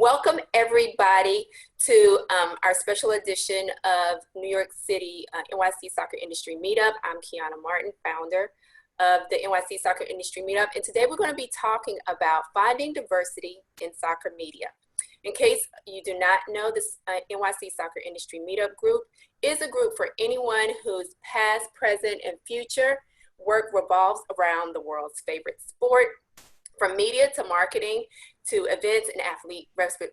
Welcome everybody to our special edition of New York City NYC Soccer Industry Meetup. I'm Qiana Martin, founder of the NYC Soccer Industry Meetup, and today we're going to be talking about finding diversity in soccer media. In case you do not know, this NYC Soccer Industry Meetup group is a group for anyone whose past, present, and future work revolves around the world's favorite sport. From media to marketing to events and athlete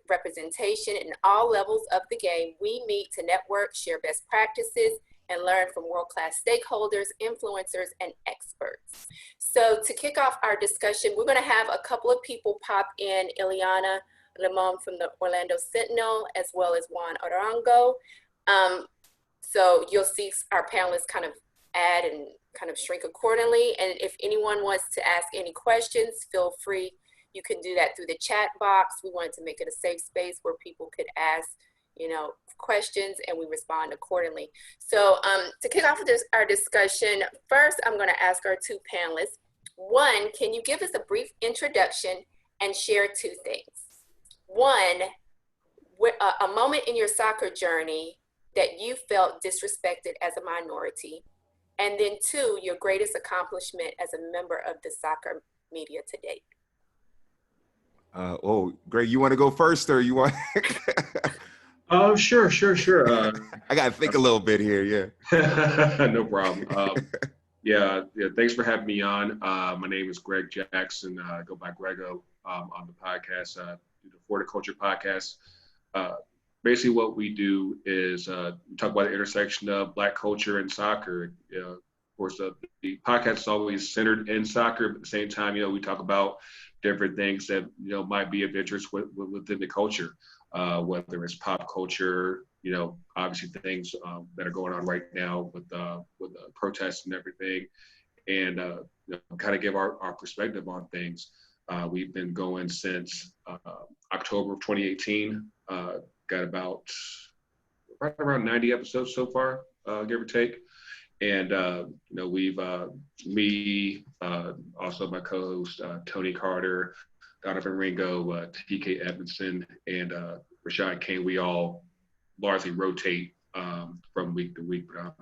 representation in all levels of the game, we meet to network, share best practices, and learn from world-class stakeholders, influencers, and experts. So to kick off our discussion, we're going to have a couple of people pop in, Iliana Limón from the Orlando Sentinel, as well as Juan Arango. So you'll see our panelists kind of add and kind of shrink accordingly. And if anyone wants to ask any questions, feel free. You can do that through the chat box. We wanted to make it a safe space where people could ask, questions, and we respond accordingly. So to kick off our discussion, first, I'm going to ask our two panelists. One, can you give us a brief introduction and share two things? One, a moment in your soccer journey that you felt disrespected as a minority. And then two, your greatest accomplishment as a member of the soccer media to date. Greg, you want to go first, or you want? Sure. I got to think a little bit here, yeah. No problem. Yeah, thanks for having me on. My name is Greg Jackson. I go by Grego on the podcast, do the Horticulture podcast. Basically what we do is we talk about the intersection of Black culture and soccer. Of course, the podcast is always centered in soccer, but at the same time, we talk about different things that, might be of interest within the culture, whether it's pop culture, obviously things that are going on right now with the protests and everything, and kind of give our perspective on things. We've been going since October of 2018. Got about right around 90 episodes so far, give or take. And, we've, me, also my co-host, Tony Carter, Donovan Ringo, TK Edmondson, and Rashad Kane, we all largely rotate from week to week. But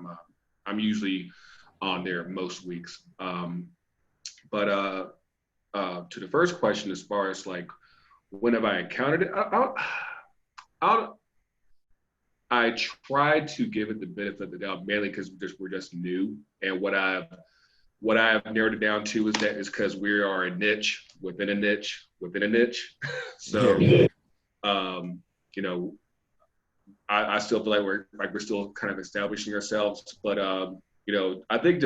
I'm usually on there most weeks. But to the first question, as far as like, when have I encountered it? I try to give it the benefit of the doubt, mainly because we're just new. And what I've narrowed it down to is because we are a niche within a niche within a niche. So, I still feel like we're still kind of establishing ourselves. But I think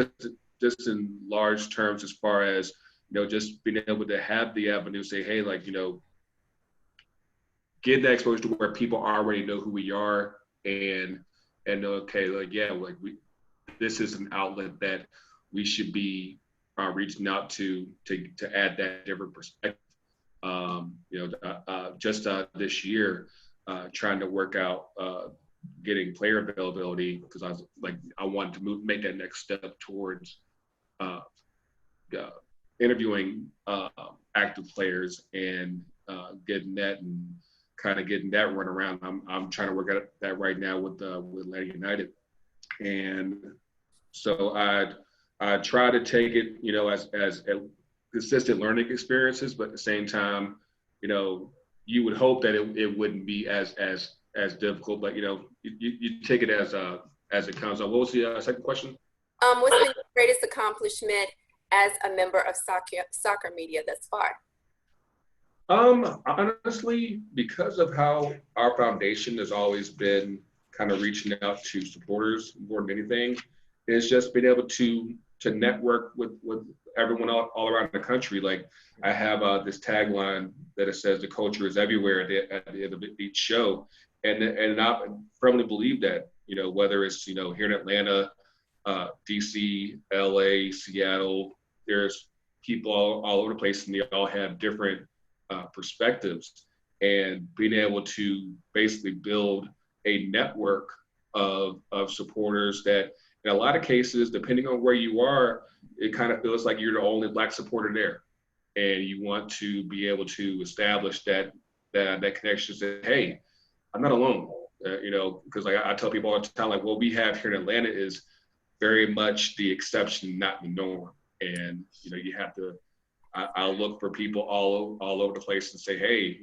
just in large terms, as far as just being able to have the avenue, say, hey, get that exposure to where people already know who we are and know, okay, this is an outlet that we should be reaching out to add that different perspective. Just this year, trying to work out getting player availability, because I wanted to make that next step towards interviewing active players and getting that and kind of getting that run around. I'm trying to work at that right now with Atlanta United, and so I try to take it, as consistent learning experiences, but at the same time, you would hope that it wouldn't be as difficult, but you take it as it comes. What was the second question? What's been your greatest accomplishment as a member of soccer media thus far? Honestly, because of how our foundation has always been kind of reaching out to supporters more than anything, it's just been able to network with everyone all around the country. Like, I have this tagline that it says the culture is everywhere at the end of each show. And I firmly believe that, whether it's, here in Atlanta, DC, LA, Seattle, there's people all over the place, and they all have different perspectives, and being able to basically build a network of supporters that, in a lot of cases, depending on where you are, it kind of feels like you're the only Black supporter there, and you want to be able to establish that that connection. Say, hey, I'm not alone. Because like I tell people all the time, like what we have here in Atlanta is very much the exception, not the norm. And you have to. I'll look for people all over the place and say, hey,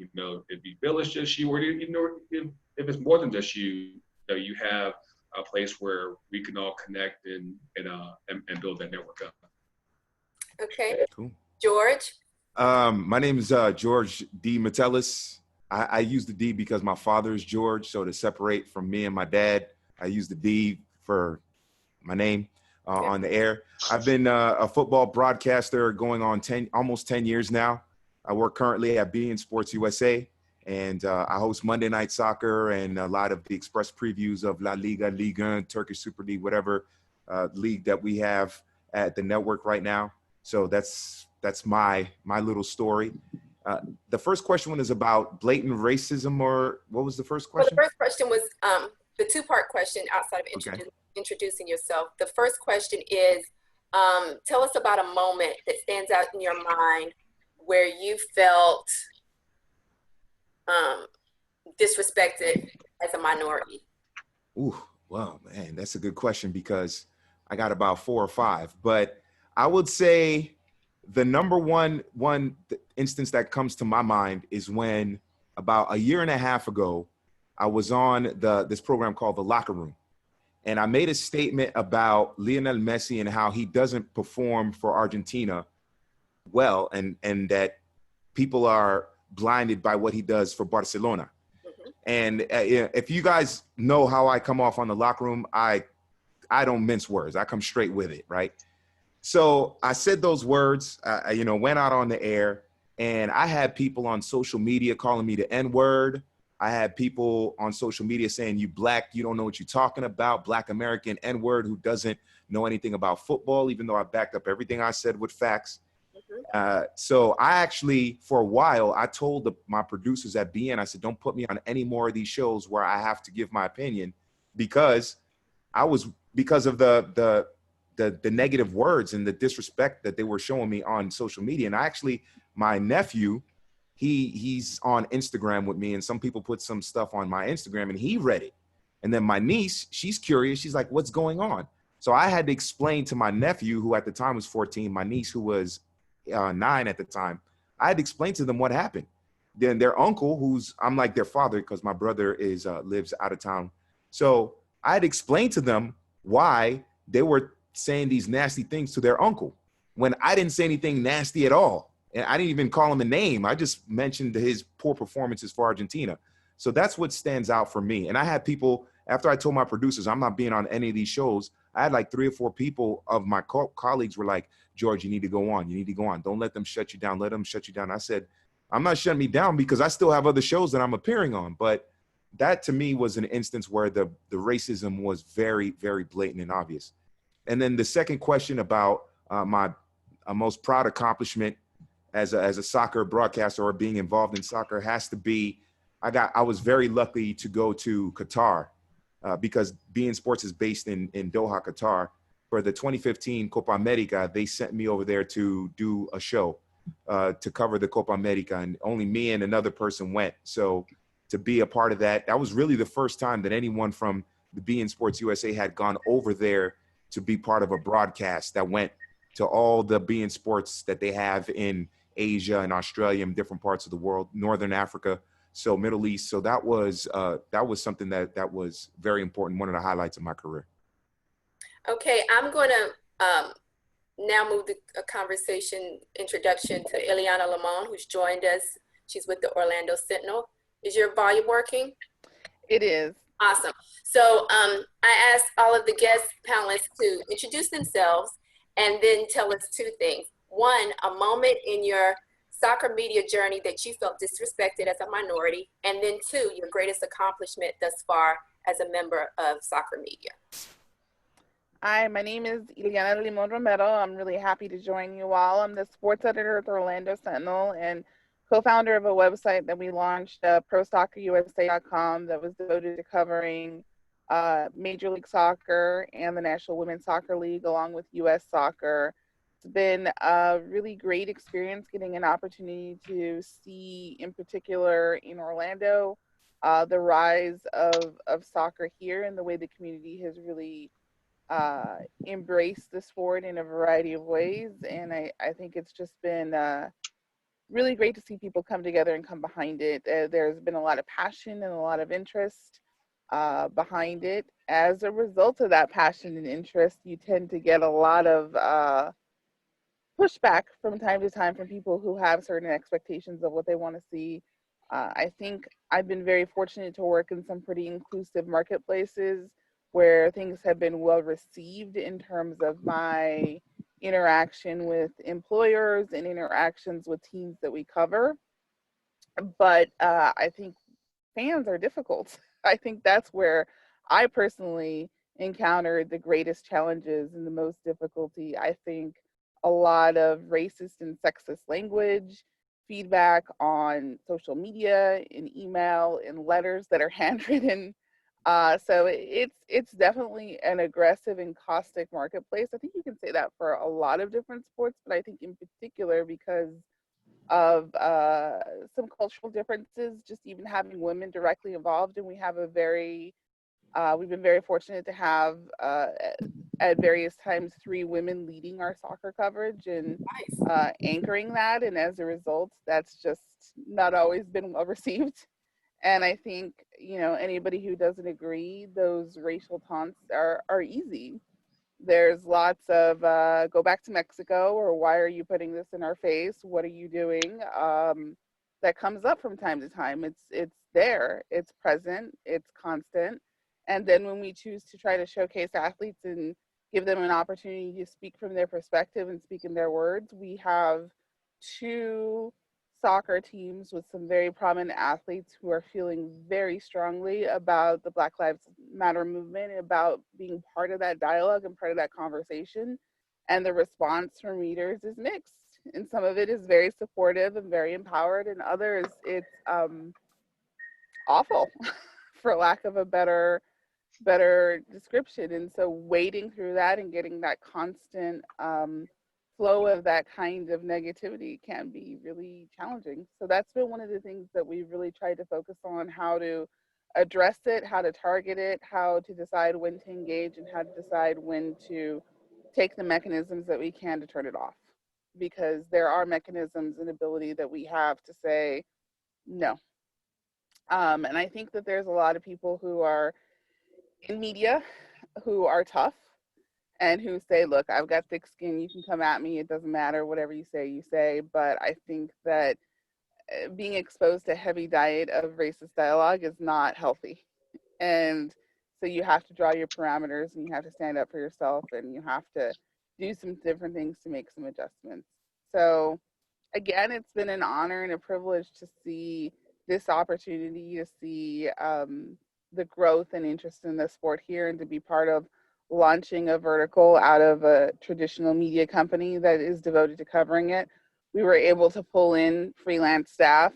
if you feel it's just you, or if it's more than just you, you have a place where we can all connect and build that network up. Okay, Cool. George. My name is George D. Metellus. I use the D because my father is George, so to separate from me and my dad, I use the D for my name on the air. I've been a football broadcaster going on almost 10 years now. I work currently at beIN Sports USA, and I host Monday Night Soccer and a lot of the express previews of La Liga, Ligue 1, Turkish Super League, whatever league that we have at the network right now. So that's my little story. The first question is about blatant racism, or what was the first question? Well, the first question was the two-part question outside of introducing yourself. The first question is, tell us about a moment that stands out in your mind where you felt disrespected as a minority. Ooh, well, man, that's a good question because I got about 4 or 5, but I would say the number one instance that comes to my mind is when about a year and a half ago, I was on this program called The Locker Room. And I made a statement about Lionel Messi and how he doesn't perform for Argentina well, and that people are blinded by what he does for Barcelona. Mm-hmm. And if you guys know how I come off on The Locker Room, I don't mince words. I come straight with it, right? So I said those words, went out on the air, and I had people on social media calling me the N-word. I had people on social media saying, you black, you don't know what you're talking about, black American N-word who doesn't know anything about football, even though I backed up everything I said with facts. Mm-hmm. So I actually, for a while, I told my producers at beIN, I said, don't put me on any more of these shows where I have to give my opinion because of the negative words and the disrespect that they were showing me on social media. And actually, my nephew, he's on Instagram with me, and some people put some stuff on my Instagram and he read it. And then my niece, she's curious. She's like, what's going on? So I had to explain to my nephew, who at the time was 14, my niece, who was 9 at the time, I had to explain to them what happened. Then their uncle, I'm like their father because my brother lives out of town. So I had to explain to them why they were saying these nasty things to their uncle when I didn't say anything nasty at all. And I didn't even call him a name. I just mentioned his poor performances for Argentina. So that's what stands out for me. And I had people, after I told my producers, I'm not being on any of these shows, I had like 3 or 4 people of my colleagues were like, George, you need to go on. You need to go on. Don't let them shut you down. Let them shut you down. I said, I'm not shutting me down because I still have other shows that I'm appearing on. But that to me was an instance where the racism was very, very blatant and obvious. And then the second question about my most proud accomplishment as a soccer broadcaster or being involved in soccer has to be, I was very lucky to go to Qatar because beIN Sports is based in Doha, Qatar. For the 2015 Copa America, they sent me over there to do a show to cover the Copa America, and only me and another person went. So to be a part of that was really the first time that anyone from the beIN Sports USA had gone over there to be part of a broadcast that went to all the beIN Sports that they have in Asia and Australia and different parts of the world, Northern Africa, so Middle East. So that was something that was very important, one of the highlights of my career. Okay, I'm going to now move the conversation introduction to Iliana Limón, who's joined us. She's with the Orlando Sentinel. Is your volume working? It is. Awesome. So I asked all of the guest panelists to introduce themselves and then tell us 2 things. 1, a moment in your soccer media journey that you felt disrespected as a minority, and then 2, your greatest accomplishment thus far as a member of soccer media. Hi, my name is Iliana Limón Romero. I'm really happy to join you all. I'm the sports editor at the Orlando Sentinel and co-founder of a website that we launched, ProSoccerUSA.com, that was devoted to covering Major League Soccer and the National Women's Soccer League, along with U.S. Soccer. been a really great experience getting an opportunity to see, in particular in Orlando, the rise of soccer here and the way the community has really embraced the sport in a variety of ways. And I think it's just been really great to see people come together and come behind it. There's been a lot of passion and a lot of interest behind it. As a result of that passion and interest, you tend to get a lot of pushback from time to time from people who have certain expectations of what they want to see. I think I've been very fortunate to work in some pretty inclusive marketplaces where things have been well received in terms of my interaction with employers and interactions with teams that we cover. But I think fans are difficult. I think that's where I personally encountered the greatest challenges and the most difficulty. I think a lot of racist and sexist language, feedback on social media, in email, in letters that are handwritten. So it's definitely an aggressive and caustic marketplace. I think you can say that for a lot of different sports, but I think in particular because of some cultural differences, just even having women directly involved. And we have we've been very fortunate to have at various times 3 women leading our soccer coverage and anchoring that. And as a result, that's just not always been well received. And I think, anybody who doesn't agree, those racial taunts are easy. There's lots of go back to Mexico, or why are you putting this in our face? What are you doing? That comes up from time to time. It's there, it's present, it's constant. And then when we choose to try to showcase athletes and give them an opportunity to speak from their perspective and speak in their words, we have 2 soccer teams with some very prominent athletes who are feeling very strongly about the Black Lives Matter movement, about being part of that dialogue and part of that conversation. And the response from readers is mixed. And some of it is very supportive and very empowered, and others it's awful, for lack of a better description. And so wading through that and getting that constant flow of that kind of negativity can be really challenging. So that's been one of the things that we've really tried to focus on, how to address it, how to target it, how to decide when to engage, and how to decide when to take the mechanisms that we can to turn it off. Because there are mechanisms and ability that we have to say no. And I think that there's a lot of people who are in media who are tough and who say, look, I've got thick skin, you can come at me, it doesn't matter, whatever you say, you say. But I think that being exposed to a heavy diet of racist dialogue is not healthy. And so you have to draw your parameters, and you have to stand up for yourself, and you have to do some different things to make some adjustments. So again, it's been an honor and a privilege to see this opportunity, to see the growth and interest in the sport here, and to be part of launching a vertical out of a traditional media company that is devoted to covering it. We were able to pull in freelance staff.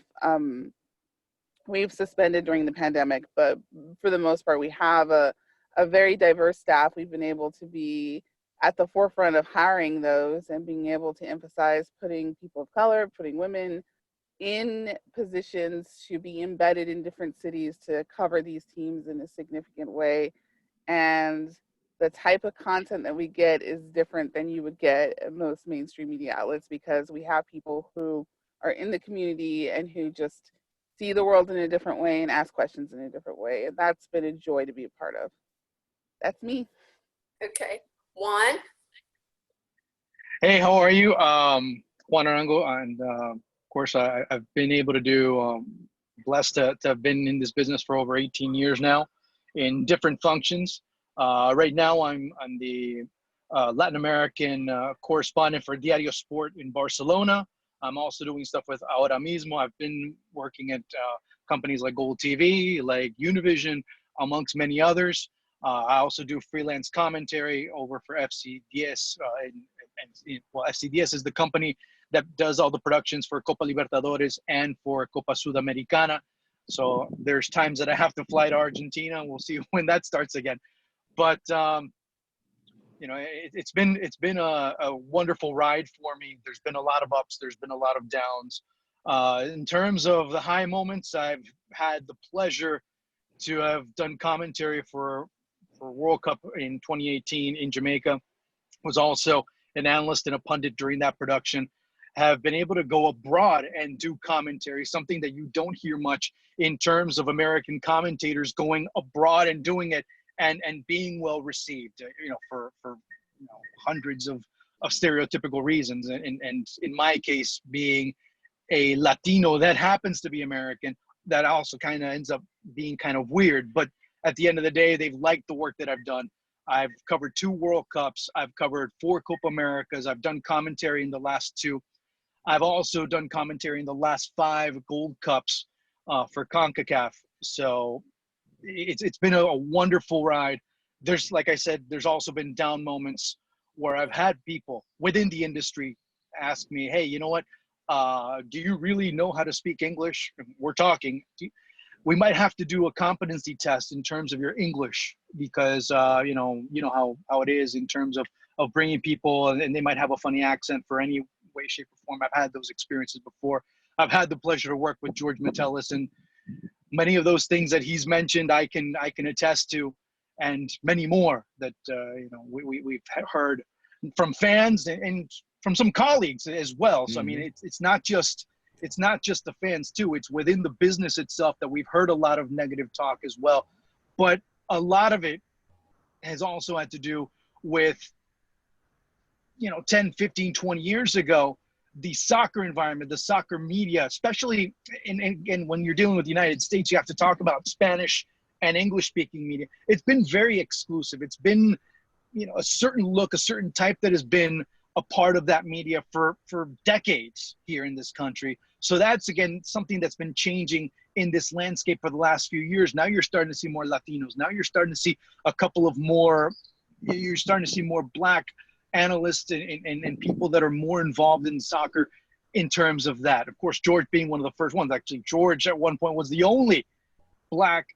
We've suspended during the pandemic, but for the most part, we have a very diverse staff. We've been able to be at the forefront of hiring those and being able to emphasize putting people of color, putting women in positions to be embedded in different cities to cover these teams in a significant way. And the type of content that we get is different than you would get at most mainstream media outlets, because we have people who are in the community and who just see the world in a different way and ask questions in a different way. And that's been a joy to be a part of. That's me. Okay. Juan? Hey, how are you? Juan Arango, and of course, I've been able to do, blessed to have been in this business for over 18 years now in different functions. Right now, I'm the Latin American correspondent for Diario Sport in Barcelona. I'm also doing stuff with Ahora Mismo. I've been working at companies like Gold TV, like Univision, amongst many others. I also do freelance commentary over for FCDS. Well, FCDS is the company that does all the productions for Copa Libertadores and for Copa Sudamericana. So there's times that I have to fly to Argentina. We'll see when that starts again. But it's been a wonderful ride for me. There's been a lot of ups. There's been a lot of downs. In terms of the high moments, I've had the pleasure to have done commentary for World Cup in 2018 in Jamaica. Was also an analyst and a pundit during that production. Have been able to go abroad and do commentary, something that you don't hear much in terms of American commentators going abroad and doing it and being well received, for hundreds of stereotypical reasons. And in my case, being a Latino that happens to be American, that also kind of ends up being kind of weird. But at the end of the day, they've liked the work that I've done. I've covered 2 World Cups. I've covered 4 Copa Americas. I've done commentary in the last 2. I've also done commentary in the last 5 Gold Cups for CONCACAF. So it's been a wonderful ride. There's, like I said, there's also been down moments where I've had people within the industry ask me, hey, you know what? Do you really know how to speak English? We're talking. We might have to do a competency test in terms of your English because, you know how it is in terms of bringing people, and they might have a funny accent for any way, shape, or form. I've had those experiences before. I've had the pleasure to work with George Metellus, and many of those things that he's mentioned, I can attest to, and many more that we've heard from fans and from some colleagues as well. So I mean, it's not just the fans too. It's within the business itself that we've heard a lot of negative talk as well. But a lot of it has also had to do with 10, 15, 20 years ago, the soccer environment, the soccer media, especially and when you're dealing with the United States, you have to talk about Spanish and English speaking media. It's been very exclusive. It's been, a certain look, a certain type that has been a part of that media for decades here in this country. So that's, again, something that's been changing in this landscape for the last few years. Now you're starting to see more Latinos. Now you're starting to see you're starting to see more Black analysts and people that are more involved in soccer in terms of that. Of course, George being one of the first ones. Actually, George at one point was the only Black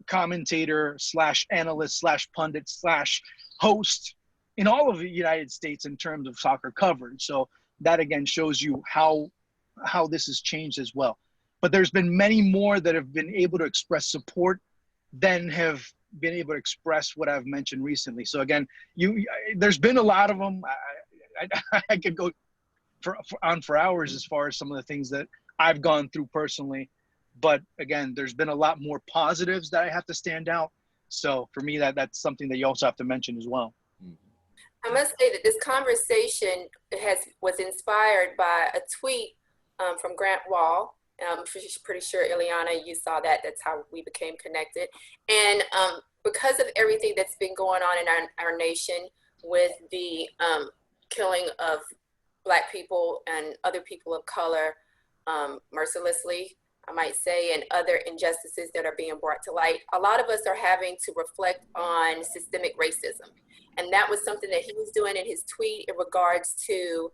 commentator / analyst / pundit / host in all of the United States in terms of soccer coverage. So that, again, shows you how this has changed as well. But there's been many more that have been able to express support than have been able to express what I've mentioned recently. So again, there's been a lot of them. I could go for hours as far as some of the things that I've gone through personally. But again, there's been a lot more positives that I have to stand out. So for me, that's something that you also have to mention as well. I must say that this conversation was inspired by a tweet from Grant Wall. I'm pretty sure, Iliana, you saw that. That's how we became connected. And because of everything that's been going on in our nation with the killing of Black people and other people of color mercilessly, I might say, and other injustices that are being brought to light, a lot of us are having to reflect on systemic racism. And that was something that he was doing in his tweet in regards to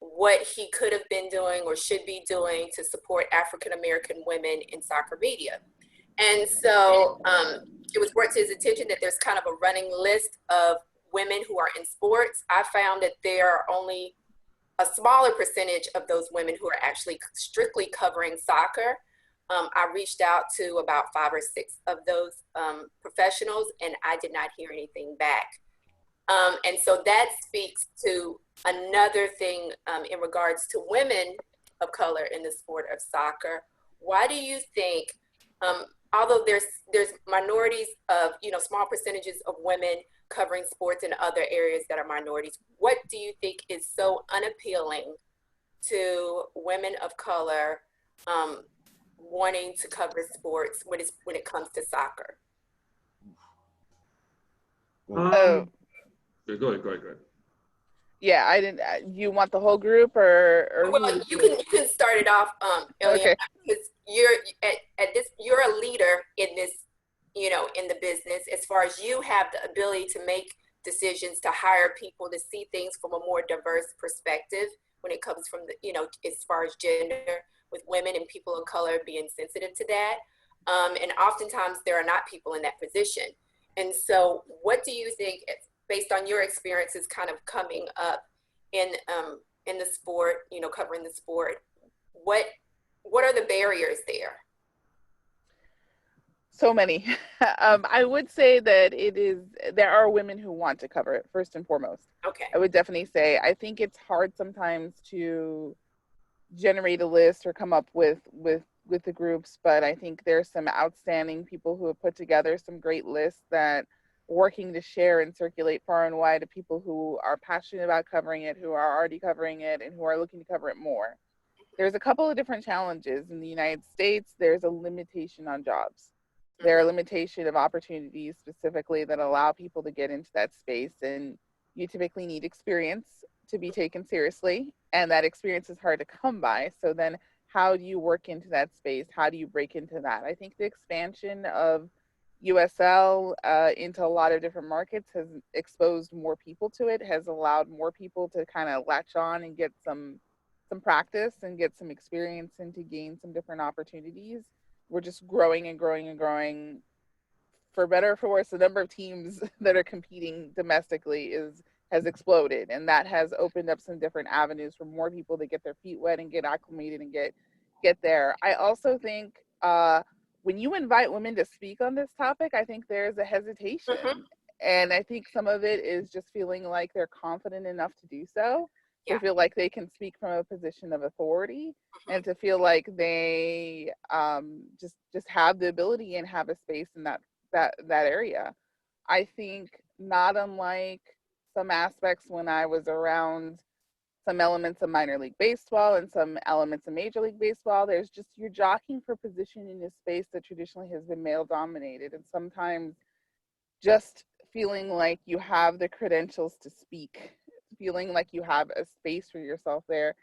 what he could have been doing or should be doing to support African-American women in soccer media. And so it was brought to his attention that there's kind of a running list of women who are in sports. I found that there are only a smaller percentage of those women who are actually strictly covering soccer. I reached out to about 5 or 6 of those professionals, and I did not hear anything back. And so that speaks to another thing in regards to women of color in the sport of soccer. Why do you think, although there's minorities of, small percentages of women covering sports in other areas that are minorities, what do you think is so unappealing to women of color wanting to cover sports when it comes to soccer? Go ahead. Yeah, I didn't. You want the whole group, or well, you can start it off, Iliana, okay. because you're a leader in this, in the business, as far as you have the ability to make decisions, to hire people, to see things from a more diverse perspective when it comes from the, as far as gender, with women and people of color being sensitive to that. And oftentimes there are not people in that position. And so what do you think, based on your experiences kind of coming up in the sport, you know, covering the sport, what are the barriers there? So many. I would say that there are women who want to cover it, first and foremost. Okay. I would definitely say, I think it's hard sometimes to generate a list or come up with the groups, but I think there's some outstanding people who have put together some great lists that working to share and circulate far and wide to people who are passionate about covering it, who are already covering it, and who are looking to cover it more. There's a couple of different challenges. In the United States, there's a limitation on jobs. There are limitation of opportunities specifically that allow people to get into that space, and you typically need experience to be taken seriously, and that experience is hard to come by. So then how do you work into that space? How do you break into that? I think the expansion of USL into a lot of different markets has exposed more people to it, has allowed more people to kind of latch on and get some practice and get some experience and to gain some different opportunities. We're just growing and growing and growing. For better or for worse, the number of teams that are competing domestically has exploded, and that has opened up some different avenues for more people to get their feet wet and get acclimated and get there. I also think when you invite women to speak on this topic, I think there's a hesitation, and I think some of it is just feeling like they're confident enough to do so. To feel like they can speak from a position of authority, and to feel like they just have the ability and have a space in that area. I think not unlike some aspects when I was around some elements of minor league baseball and some elements of Major League Baseball, there's just, you're jockeying for position in a space that traditionally has been male dominated, and sometimes just feeling like you have the credentials to speak, feeling like you have a space for yourself there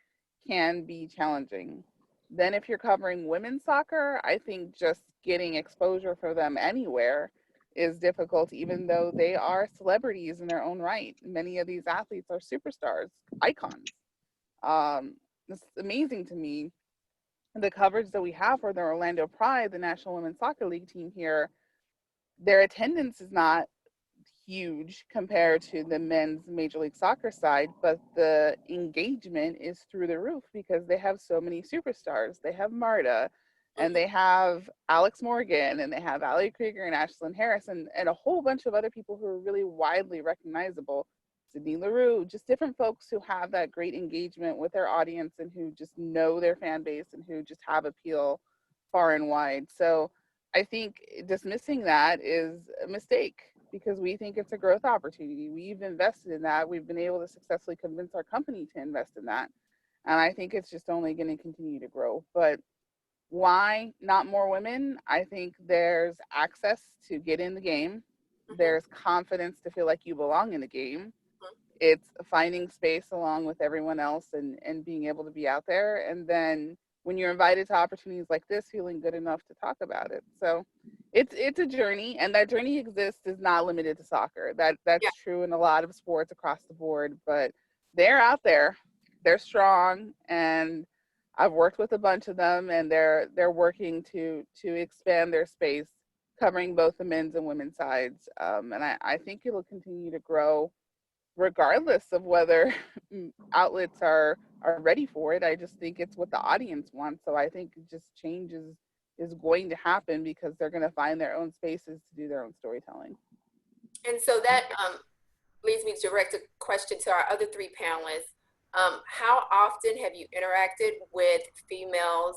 can be challenging. Then if you're covering women's soccer, I think just getting exposure for them anywhere is difficult, even though they are celebrities in their own right. Many of these athletes are superstars, icons. It's amazing to me, the coverage that we have for the Orlando Pride, the National Women's Soccer League team here. Their attendance is not huge compared to the men's Major League Soccer side, but the engagement is through the roof because they have so many superstars. They have Marta, and they have Alex Morgan, and they have Ali Krieger and Ashlyn Harris, and a whole bunch of other people who are really widely recognizable. Sydney LaRue, just different folks who have that great engagement with their audience and who just know their fan base and who just have appeal far and wide. So I think dismissing that is a mistake, because we think it's a growth opportunity. We've invested in that. We've been able to successfully convince our company to invest in that. And I think it's just only going to continue to grow. But why not more women? I think there's access to get in the game. There's confidence to feel like you belong in the game. It's finding space along with everyone else and being able to be out there. And then when you're invited to opportunities like this, feeling good enough to talk about it. So it's a journey, and that journey exists, is not limited to soccer. That's true in a lot of sports across the board, but they're out there, they're strong, and I've worked with a bunch of them, and they're working to expand their space, covering both the men's and women's sides. And I think it'll continue to grow regardless of whether outlets are ready for it. I just think it's what the audience wants. So I think just change is going to happen because they're going to find their own spaces to do their own storytelling. And so that leads me to direct a question to our other three panelists. How often have you interacted with females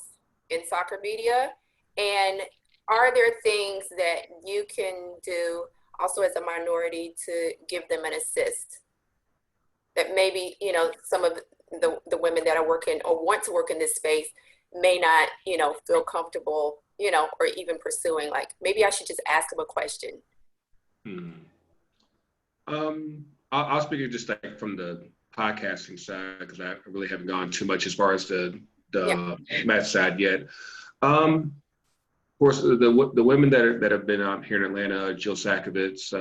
in soccer media? And are there things that you can do also as a minority to give them an assist? That maybe, you know, some of the women that are working or want to work in this space may not, you know, feel comfortable, you know, or even pursuing, like, maybe I should just ask them a question. I'll speak just like from the podcasting side, because I really haven't gone too much as far as the match side yet. Of course, the women that have been here in Atlanta, Jill Sakovitz,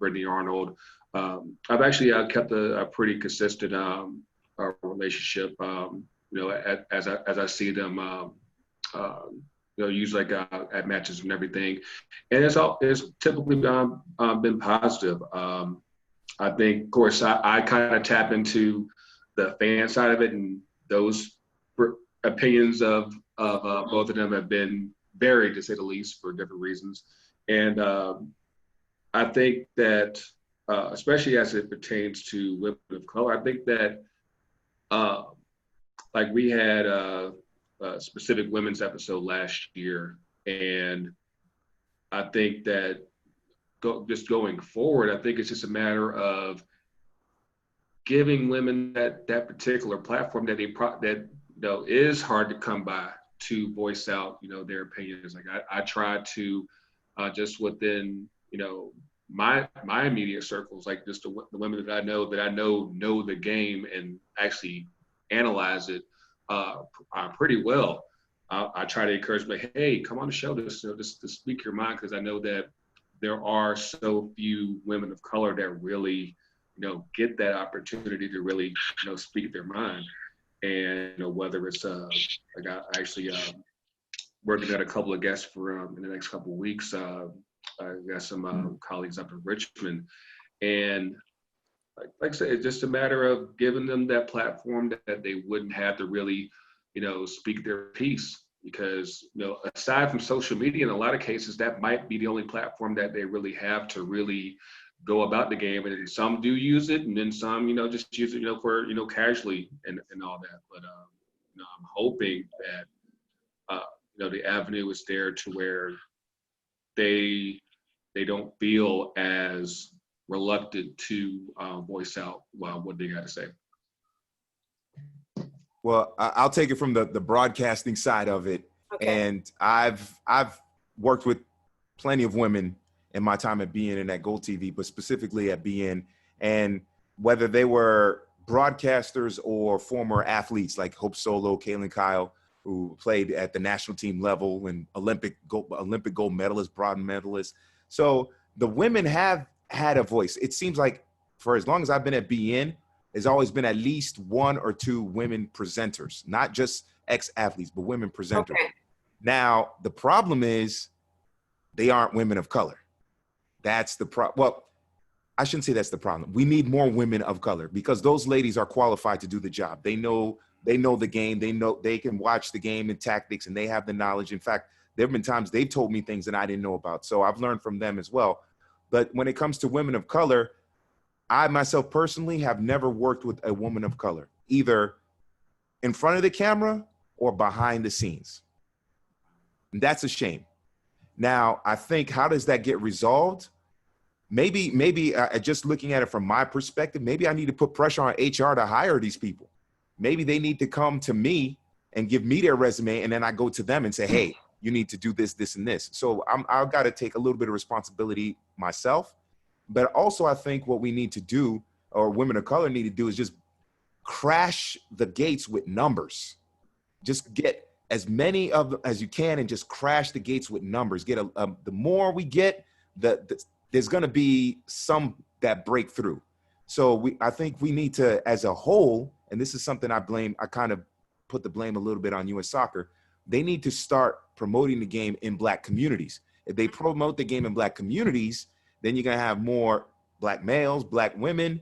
Brittany Arnold, I've actually kept a pretty consistent relationship. You know, as I see them, you usually like at matches and everything, and it's typically been positive. I think, of course, I kind of tap into the fan side of it, and those opinions of both of them have been varied, to say the least, for different reasons. And I think that, especially as it pertains to women of color, I think that like we had a specific women's episode last year, and I think that just going forward, I think it's just a matter of giving women that particular platform that is hard to come by, to voice out their opinions. Like I try to just within my immediate circles, like just the women that I know know the game and actually analyze it pretty well. I try to encourage them, like, hey, come on the show, just to speak your mind, because I know that there are so few women of color that really get that opportunity to really speak their mind. And whether it's like I actually working at a couple of guests for in the next couple of weeks. I got some colleagues up in Richmond, and like I said, it's just a matter of giving them that platform that they wouldn't have to really speak their piece, because aside from social media, in a lot of cases that might be the only platform that they really have to really go about the game. And some do use it, and then some just use it for casually and all that. But I'm hoping that the avenue is there to where they don't feel as reluctant to voice out what they got to say. Well, I'll take it from the broadcasting side of it. Okay. And I've worked with plenty of women in my time at beIN and at Gold TV, but specifically at beIN. And whether they were broadcasters or former athletes like Hope Solo, Kaylin Kyle, who played at the national team level and Olympic gold medalist, bronze medalist. So the women have had a voice. It seems like for as long as I've been at beIN, there's always been at least one or two women presenters, not just ex-athletes, but women presenters. Okay. Now, the problem is they aren't women of color. That's the problem. Well, I shouldn't say that's the problem. We need more women of color, because those ladies are qualified to do the job. They know the game. They can watch the game and tactics, and they have the knowledge. In fact, there have been times they've told me things that I didn't know about. So I've learned from them as well. But when it comes to women of color, I myself personally have never worked with a woman of color, either in front of the camera or behind the scenes. And that's a shame. Now, I think, how does that get resolved? Maybe just looking at it from my perspective, maybe I need to put pressure on HR to hire these people. Maybe they need to come to me and give me their resume, and then I go to them and say, hey, you need to do this, this, and this. So I've got to take a little bit of responsibility myself. But also, I think what we need to do, or women of color need to do, is just crash the gates with numbers. Just get as many of them as you can and just crash the gates with numbers. Get the more we get, there's going to be some that break through. So I think we need to, as a whole, and this is something I kind of put the blame a little bit on U.S. Soccer. They need to start promoting the game in Black communities. If they promote the game in Black communities, then you're going to have more Black males, Black women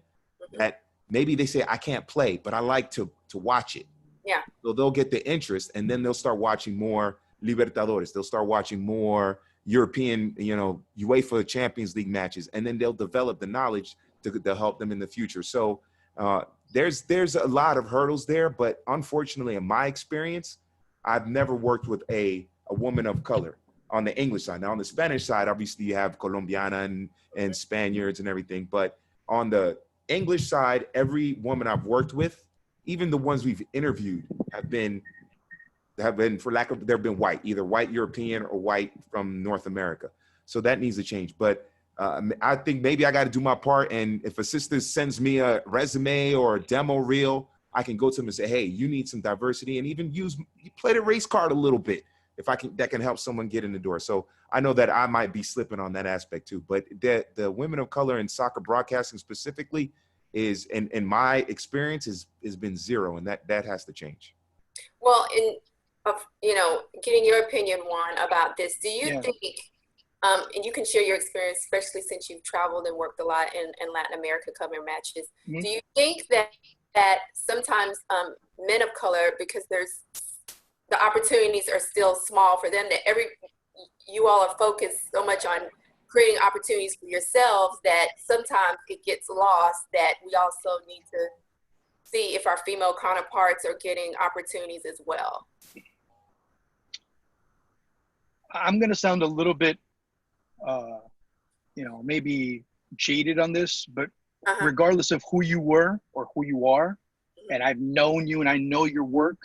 that maybe they say, I can't play, but I like to watch it. Yeah. So they'll get the interest, and then they'll start watching more Libertadores. They'll start watching more European, UEFA Champions League matches, and then they'll develop the knowledge to help them in the future. So there's a lot of hurdles there, but unfortunately, in my experience, I've never worked with a woman of color on the English side. Now, on the Spanish side, obviously you have Colombiana and Spaniards and everything, but on the English side, every woman I've worked with, even the ones we've interviewed, have been, for lack of, they've been white, either white European or white from North America. So that needs to change. But I think maybe I got to do my part. And if a sister sends me a resume or a demo reel, I can go to them and say, hey, you need some diversity, and even play the race card a little bit. That can help someone get in the door. So I know that I might be slipping on that aspect too, but the women of color in soccer broadcasting specifically is, in my experience, has been zero, and that has to change. Well, of, getting your opinion, Juan, about this. Do you think, and you can share your experience, especially since you've traveled and worked a lot in Latin America covering matches. Mm-hmm. Do you think that sometimes men of color, because the opportunities are still small for them, that you all are focused so much on creating opportunities for yourselves that sometimes it gets lost, that we also need to see if our female counterparts are getting opportunities as well? I'm going to sound a little bit, maybe jaded on this, but regardless of who you were or who you are, and I've known you and I know your work,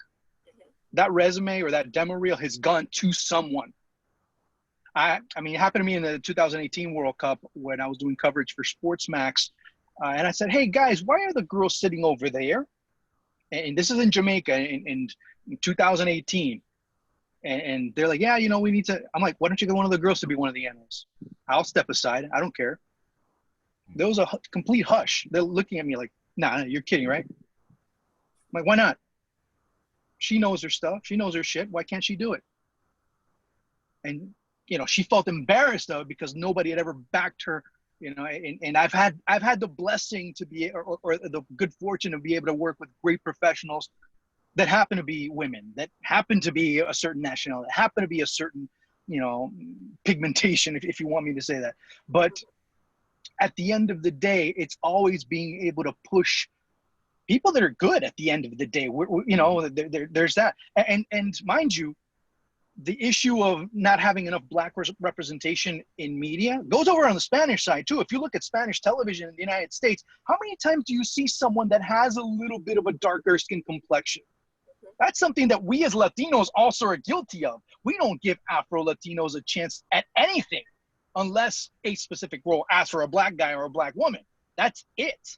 that resume or that demo reel has gone to someone. I mean, it happened to me in the 2018 World Cup when I was doing coverage for SportsMax. And I said, hey, guys, why are the girls sitting over there? And this is in Jamaica in 2018. And they're like, yeah, we need to. I'm like, why don't you get one of the girls to be one of the animals? I'll step aside. I don't care. There was a complete hush. They're looking at me like, nah, you're kidding, right? I'm like, why not? She knows her stuff. She knows her shit. Why can't she do it? And she felt embarrassed though because nobody had ever backed her. And I've had the blessing to be, or the good fortune to be able to work with great professionals that happen to be women, that happen to be a certain nationality, that happen to be a certain, pigmentation, if you want me to say that. But at the end of the day, it's always being able to push people that are good at the end of the day. There's that. And mind you, the issue of not having enough Black representation in media goes over on the Spanish side too. If you look at Spanish television in the United States, how many times do you see someone that has a little bit of a darker skin complexion? That's something that we as Latinos also are guilty of. We don't give Afro-Latinos a chance at anything unless a specific role asks for a Black guy or a Black woman. That's it.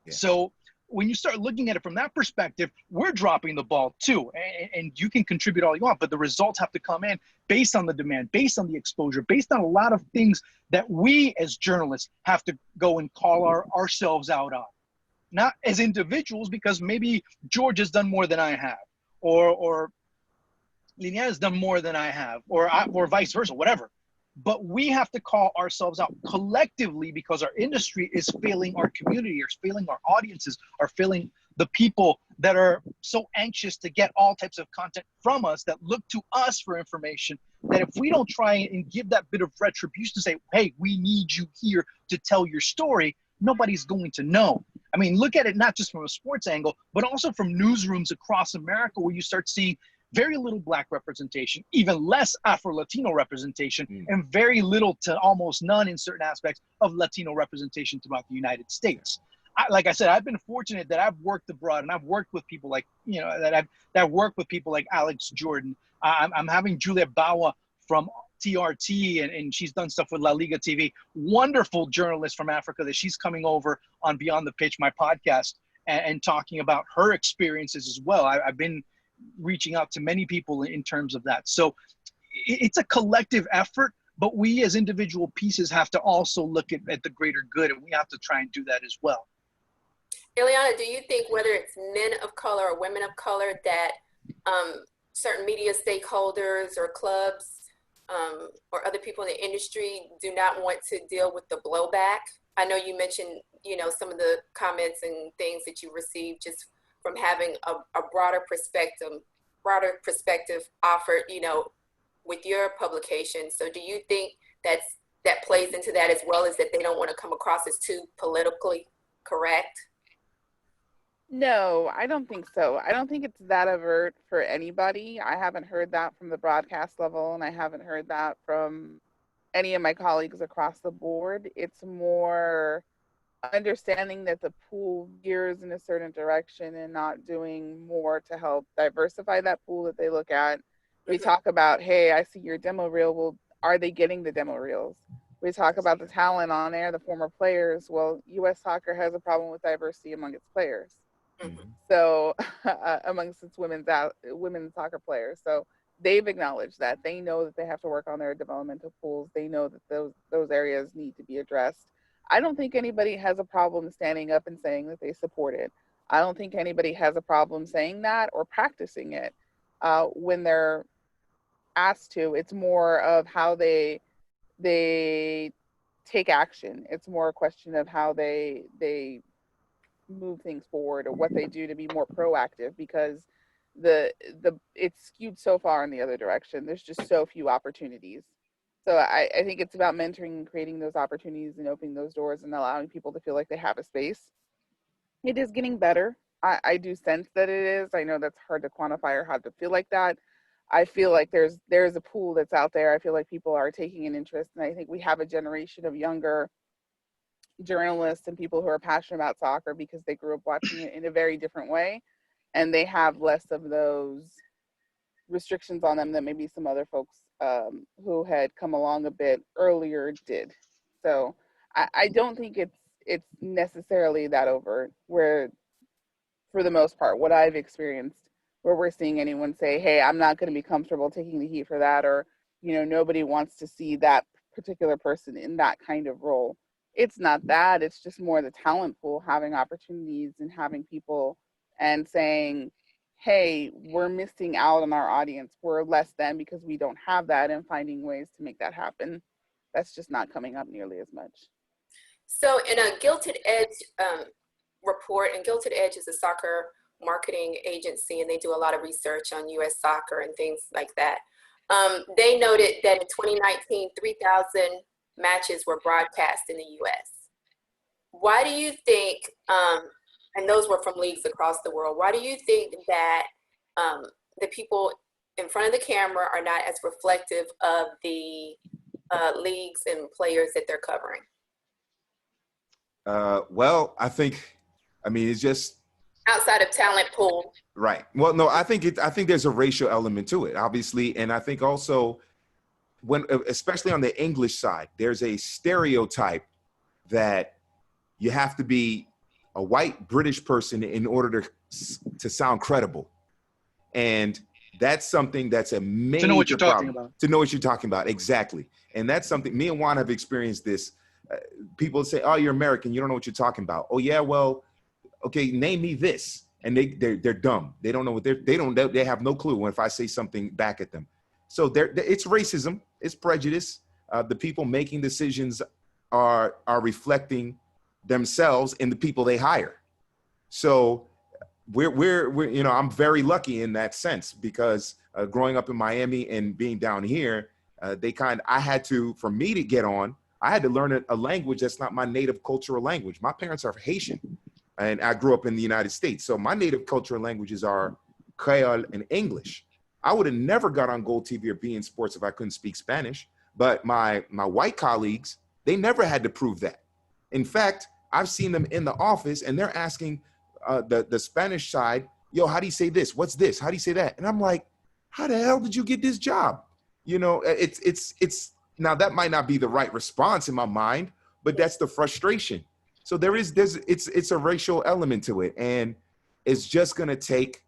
Yeah. So when you start looking at it from that perspective, we're dropping the ball too. And you can contribute all you want, but the results have to come in based on the demand, based on the exposure, based on a lot of things that we as journalists have to go and call ourselves out on. Not as individuals, because maybe George has done more than I have, or Iliana has done more than I have, or vice versa, whatever. But we have to call ourselves out collectively because our industry is failing our community, is failing our audiences, are failing the people that are so anxious to get all types of content from us, that look to us for information, that if we don't try and give that bit of retribution, say, hey, we need you here to tell your story, nobody's going to know. I mean, look at it not just from a sports angle, but also from newsrooms across America, where you start seeing very little Black representation, even less Afro-Latino representation, and very little to almost none in certain aspects of Latino representation throughout the United States. Like I said, I've been fortunate that I've worked abroad and I've worked with people like, that I've worked with people like Alex Jordan. I'm having Julia Bawa from TRT, and she's done stuff with La Liga TV. Wonderful journalist from Africa that she's coming over on Beyond the Pitch, my podcast, and talking about her experiences as well. I've been reaching out to many people in terms of that. So it's a collective effort, but we as individual pieces have to also look at the greater good, and we have to try and do that as well. Iliana, do you think whether it's men of color or women of color that certain media stakeholders or clubs or other people in the industry do not want to deal with the blowback? I know you mentioned, some of the comments and things that you received just from having a broader perspective offered, with your publication. So do you think that plays into that as well, as that they don't want to come across as too politically correct? No, I don't think so. I don't think it's that overt for anybody. I haven't heard that from the broadcast level, and I haven't heard that from any of my colleagues across the board. It's more understanding that the pool veers in a certain direction and not doing more to help diversify that pool that they look at. We talk about, hey, I see your demo reel. Well, are they getting the demo reels? We talk about the talent on there, the former players. Well, U.S. soccer has a problem with diversity among its players. So amongst its women's soccer players. So they've acknowledged that. They know that they have to work on their developmental pools. They know that those areas need to be addressed. I don't think anybody has a problem standing up and saying that they support it. I don't think anybody has a problem saying that or practicing it. when they're asked to. It's more of how they take action. It's more a question of how they move things forward, or what they do to be more proactive, because it's skewed so far in the other direction. There's just so few opportunities. So I think it's about mentoring and creating those opportunities and opening those doors and allowing people to feel like they have a space. It is getting better. I do sense that it is. I know that's hard to quantify or hard to feel like that. I feel like there's a pool that's out there. I feel like people are taking an interest, and I think we have a generation of younger journalists and people who are passionate about soccer because they grew up watching it in a very different way, and they have less of those restrictions on them than maybe some other folks who had come along a bit earlier did. So I don't think it's necessarily that overt, where for the most part what I've experienced, where we're seeing anyone say, hey, I'm not going to be comfortable taking the heat for that, or nobody wants to see that particular person in that kind of role. It's not that. It's just more the talent pool having opportunities and having people and saying, hey, we're missing out on our audience. We're less than because we don't have that, and finding ways to make that happen. That's just not coming up nearly as much. So in a Gilded Edge report, and Gilded Edge is a soccer marketing agency, and they do a lot of research on U.S. soccer and things like that. They noted that in 2019, 3,000 matches were broadcast in the U.S. Why do you think, and those were from leagues across the world, why do you think that the people in front of the camera are not as reflective of the leagues and players that they're covering? Well, it's just outside of talent pool. Right. Well, no, I think there's a racial element to it, obviously. And I think also especially on the English side, there's a stereotype that you have to be a white British person in order to sound credible. And that's something that's a major to know what you're problem. Talking about. To know what you're talking about. Exactly. And that's something me and Juan have experienced this. People say, oh, you're American. You don't know what you're talking about. Oh, yeah, well, okay, name me this. And they're dumb. They don't know what they have no clue when if I say something back at them. So it's racism, it's prejudice. The people making decisions are reflecting themselves in the people they hire. So we're I'm very lucky in that sense, because growing up in Miami and being down here, for me to get on, I had to learn a language that's not my native cultural language. My parents are Haitian, and I grew up in the United States. So my native cultural languages are Creole and English. I would have never got on Gold TV or beIN Sports if I couldn't speak Spanish. But my white colleagues, they never had to prove that. In fact, I've seen them in the office and they're asking the Spanish side, yo, how do you say this? What's this? How do you say that? And I'm like, how the hell did you get this job? It's now that might not be the right response in my mind, but that's the frustration. So it's a racial element to it. And it's just going to take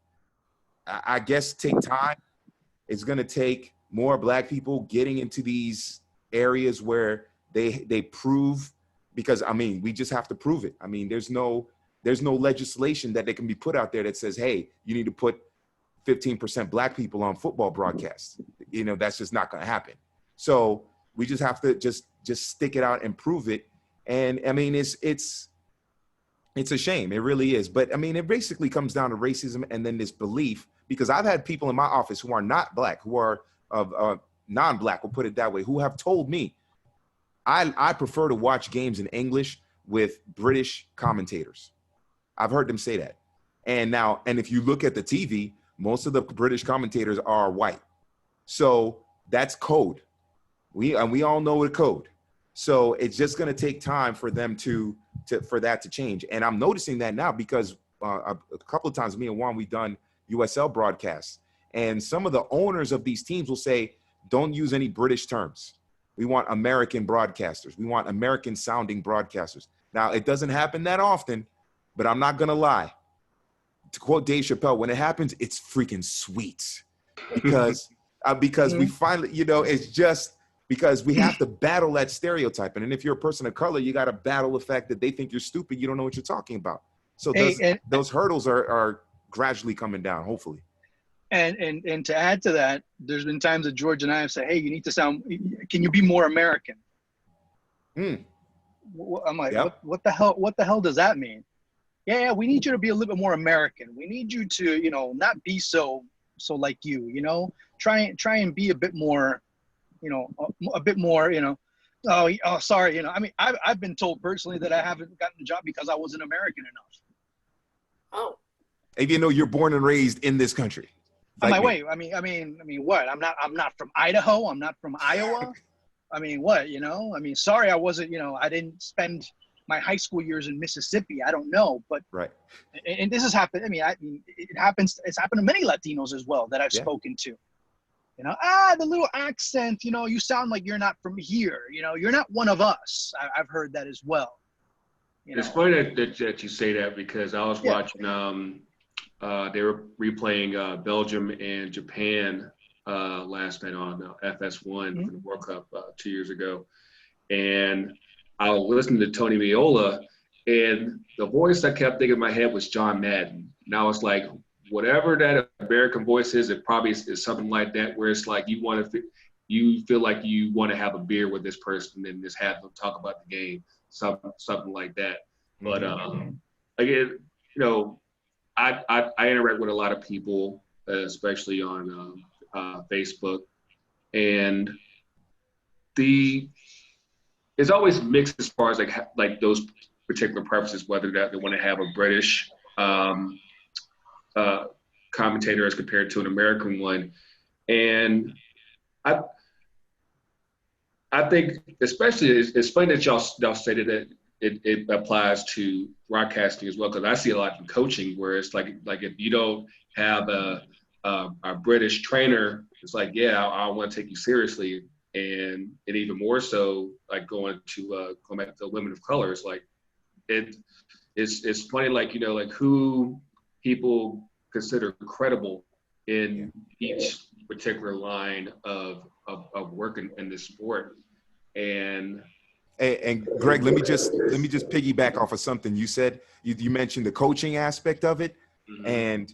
time. It's going to take more Black people getting into these areas where they prove, because we just have to prove it. There's no legislation that can be put out there that says, hey, you need to put 15% Black people on football broadcasts. That's just not going to happen. So we just have to just stick it out and prove it. And it's a shame. It really is. But it basically comes down to racism and then this belief, because I've had people in my office who are not Black, who are non-Black, we'll put it that way, who have told me, I prefer to watch games in English with British commentators. I've heard them say that. And if you look at the TV, most of the British commentators are white. So that's code. We all know the code. So it's just going to take time for them for that to change. And I'm noticing that now because a couple of times me and Juan, we've done USL broadcasts, and some of the owners of these teams will say, don't use any British terms. We want American broadcasters. We want American sounding broadcasters. Now, it doesn't happen that often, but I'm not going to lie. To quote Dave Chappelle, when it happens, it's freaking sweet, because we finally, it's just because we have to battle that stereotype. And if you're a person of color, you got to battle the fact that they think you're stupid. You don't know what you're talking about. So those hurdles are gradually coming down, hopefully. And to add to that, there's been times that George and I have said, "Hey, you need to sound. Can you be more American?" I'm like, Yep. what the hell? What the hell does that mean? Yeah, we need you to be a little bit more American. We need you to, not be so like you. Try and be a bit more, a bit more, Oh, sorry. I mean, I've been told personally that I haven't gotten the job because I wasn't American enough. Oh. Even though you're born and raised in this country. I'm like, wait, I mean, what? I'm not from Idaho. I'm not from Iowa. I mean, what? I mean, sorry, I wasn't. I didn't spend my high school years in Mississippi. I don't know, but right. And this has happened. I mean, it happens. It's happened to many Latinos as well that I've spoken to. The little accent. You sound like you're not from here. You're not one of us. I've heard that as well. It's funny that you say that because I was watching. They were replaying Belgium and Japan last night on FS1 for the World Cup 2 years ago, and I was listening to Tony Meola, and the voice I kept thinking in my head was John Madden, and I was like, whatever that American voice is, it probably is something like that, where it's like you feel like you want to have a beer with this person and just have them talk about the game, something like that. But again, I interact with a lot of people, especially on Facebook, and it's always mixed as far as like those particular preferences, whether that they want to have a British commentator as compared to an American one. And I think, especially, it's funny that y'all stated that it applies to broadcasting as well, because I see a lot in coaching where it's like if you don't have a British trainer, it's like, I want to take you seriously, and even more so, like going back to the women of color, it's like it's funny, like like who people consider credible in each particular line of work in this sport. And Greg, let me just piggyback off of something you said. You mentioned the coaching aspect of it, and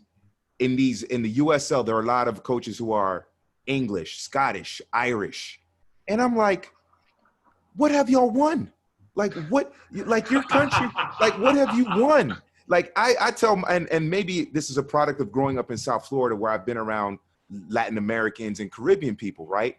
in the USL, there are a lot of coaches who are English, Scottish, Irish, and I'm like, what have y'all won? Like what? Like your country? Like what have you won? Like I tell them, and maybe this is a product of growing up in South Florida, where I've been around Latin Americans and Caribbean people, right?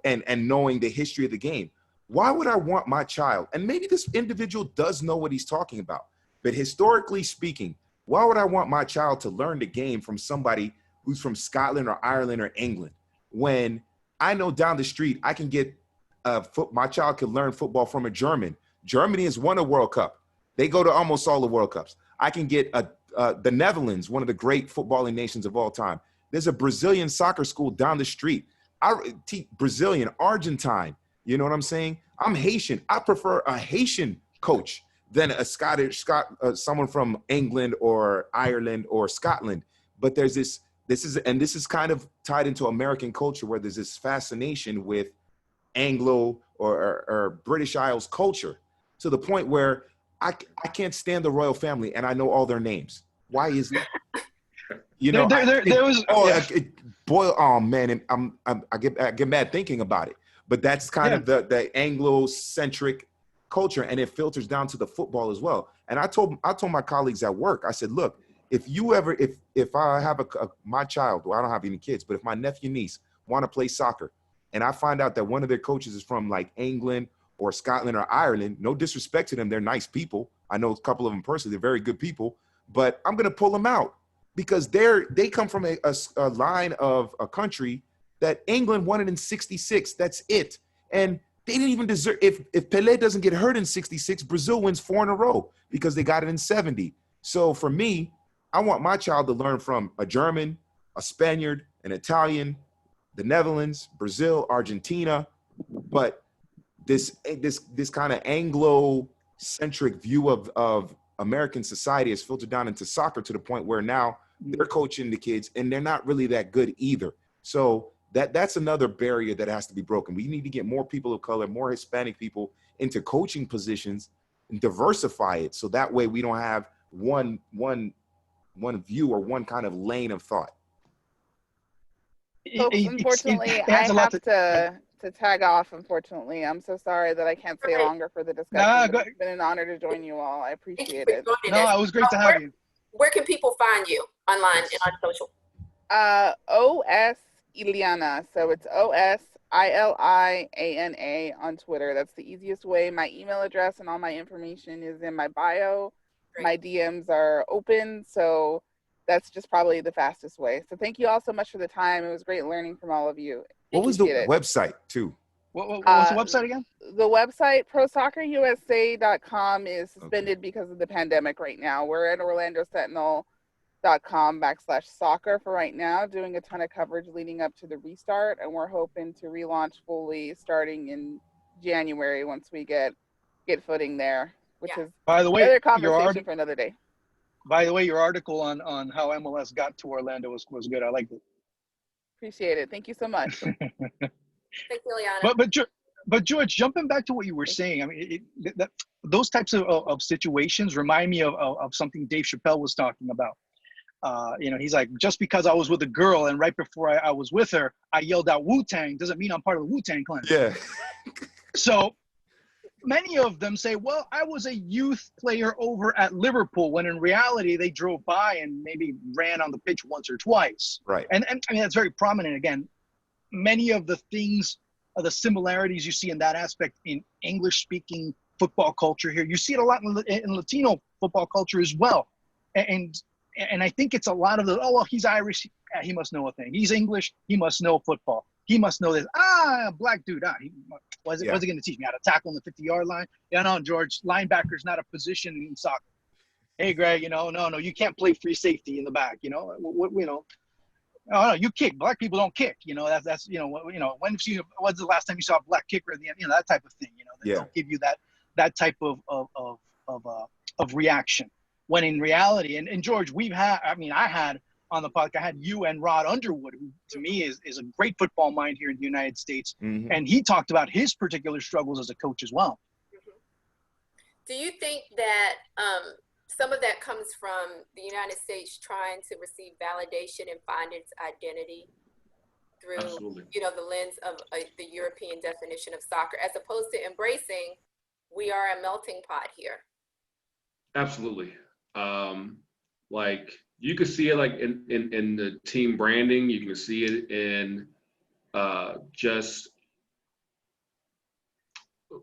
And knowing the history of the game. Why would I want my child, and maybe this individual does know what he's talking about, but historically speaking, why would I want my child to learn the game from somebody who's from Scotland or Ireland or England, when I know down the street I can get my child can learn football from a German. Germany has won a World Cup. They go to almost all the World Cups. I can get the Netherlands, one of the great footballing nations of all time. There's a Brazilian soccer school down the street. I teach Brazilian, Argentine. You know what I'm saying? I'm Haitian. I prefer a Haitian coach than a someone from England or Ireland or Scotland. But there's this is kind of tied into American culture, where there's this fascination with Anglo or British Isles culture, to the point where I can't stand the royal family and I know all their names. Why is that? Oh man, I get mad thinking about it. But that's kind of the Anglo-centric culture, and it filters down to the football as well. And I told my colleagues at work, I said, look, if I have my child, well, I don't have any kids, but if my nephew, niece want to play soccer, and I find out that one of their coaches is from like England or Scotland or Ireland, no disrespect to them, they're nice people. I know a couple of them personally, they're very good people, but I'm going to pull them out because they come from a line of a country that England won it in 66. That's it. And they didn't even deserve, if Pelé doesn't get hurt in 66, Brazil wins 4 in a row because they got it in 70. So for me, I want my child to learn from a German, a Spaniard, an Italian, the Netherlands, Brazil, Argentina. But this kind of Anglo-centric view of American society is filtered down into soccer to the point where now they're coaching the kids and they're not really that good either. So that's another barrier that has to be broken. We need to get more people of color, more Hispanic people into coaching positions and diversify it. So that way we don't have one view or one kind of lane of thought. Folks, unfortunately, I have to tag off, unfortunately. I'm so sorry that I can't stay longer for the discussion. It's been an honor to join you all. I appreciate it. No, it was great to have you. Where can people find you online and on social? OS Iliana. So it's OSILIANA on Twitter. That's the easiest way. My email address and all my information is in my bio. Great. My DMs are open. So that's just probably the fastest way. So thank you all so much for the time. It was great learning from all of you. What was the website too? What was the website again? The website, prosoccerusa.com, is suspended because of the pandemic right now. We're at orlandosentinel.com/soccer for right now, doing a ton of coverage leading up to the restart. And we're hoping to relaunch fully starting in January once we get footing there, which is, by the way, another conversation for another day. By the way, your article on how MLS got to Orlando was good. I liked it. Appreciate it. Thank you so much. Thank you, Iliana. But George, jumping back to what you were saying, I mean, those types of situations remind me of something Dave Chappelle was talking about. He's like, just because I was with a girl and right before I was with her, I yelled out Wu-Tang, doesn't mean I'm part of the Wu-Tang Clan. Yeah. So many of them say, well, I was a youth player over at Liverpool, when in reality they drove by and maybe ran on the pitch once or twice. Right. And I mean, that's very prominent. Again, many of the things, the similarities you see in that aspect in English-speaking football culture here, you see it a lot in Latino football culture as well. And I think it's a lot of the, oh, well, he's Irish, he must know a thing. He's English, he must know football. He must know this. Black dude, what's he going to teach me? How to tackle on the 50-yard line? Yeah, no, George, linebacker's not a position in soccer. Hey, Greg, no, you can't play free safety in the back, No, you kick. Black people don't kick. When's the last time you saw a black kicker at the end? That type of thing. They don't give you that type of reaction. When in reality, and George, I had on the podcast, I had you and Rod Underwood, who to me is a great football mind here in the United States, and he talked about his particular struggles as a coach as well. Do you think that some of that comes from the United States trying to receive validation and find its identity through, Absolutely. The lens of the European definition of soccer, as opposed to embracing, we are a melting pot here? Absolutely. Like you can see it like in the team branding. You can see it in just.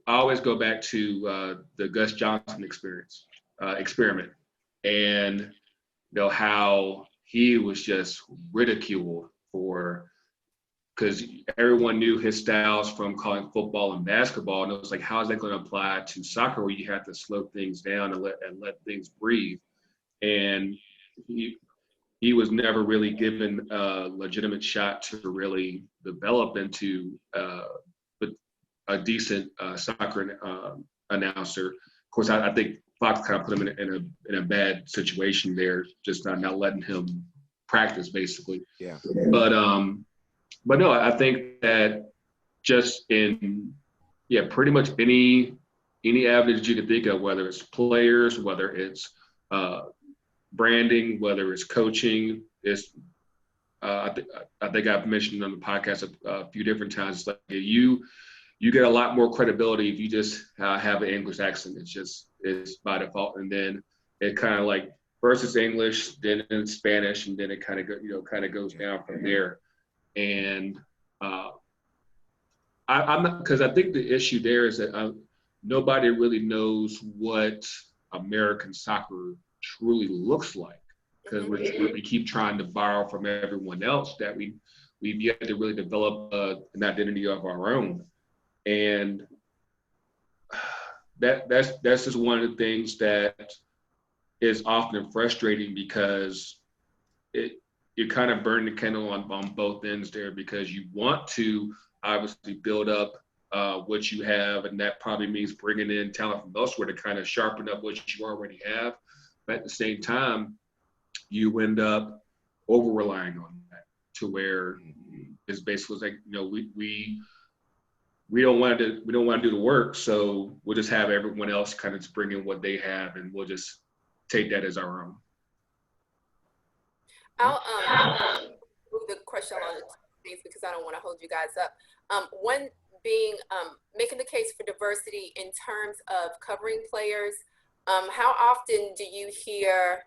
I always go back to the Gus Johnson experiment, and how he was just ridiculed because everyone knew his styles from calling football and basketball, and it was like, how is that going to apply to soccer, where you have to slow things down and let things breathe? And he was never really given a legitimate shot to really develop into a decent soccer announcer. Of course, I think Fox kind of put him in a bad situation there, just not letting him practice, basically. Yeah. But no, I think that just in pretty much any avenue that you can think of, whether it's players, whether it's branding, whether it's coaching, I think I've mentioned on the podcast a few different times. It's like you get a lot more credibility if you just have an English accent. It's by default, and then it kind of like first it's English, then it's Spanish, and then it kind of goes down from there. And I'm not, because I think the issue there is that nobody really knows what American soccer truly looks like, because we keep trying to borrow from everyone else that we've yet to really develop an identity of our own. And that's just one of the things that is often frustrating, because you kind of burn the candle on both ends there, because you want to obviously build up what you have, and that probably means bringing in talent from elsewhere to kind of sharpen up what you already have. But at the same time, you end up over relying on that, to where it's basically like, we don't want to do the work, so we'll just have everyone else kind of just bring in what they have, and we'll just take that as our own. I'll move the question along things because I don't want to hold you guys up. One being making the case for diversity in terms of covering players. How often do you hear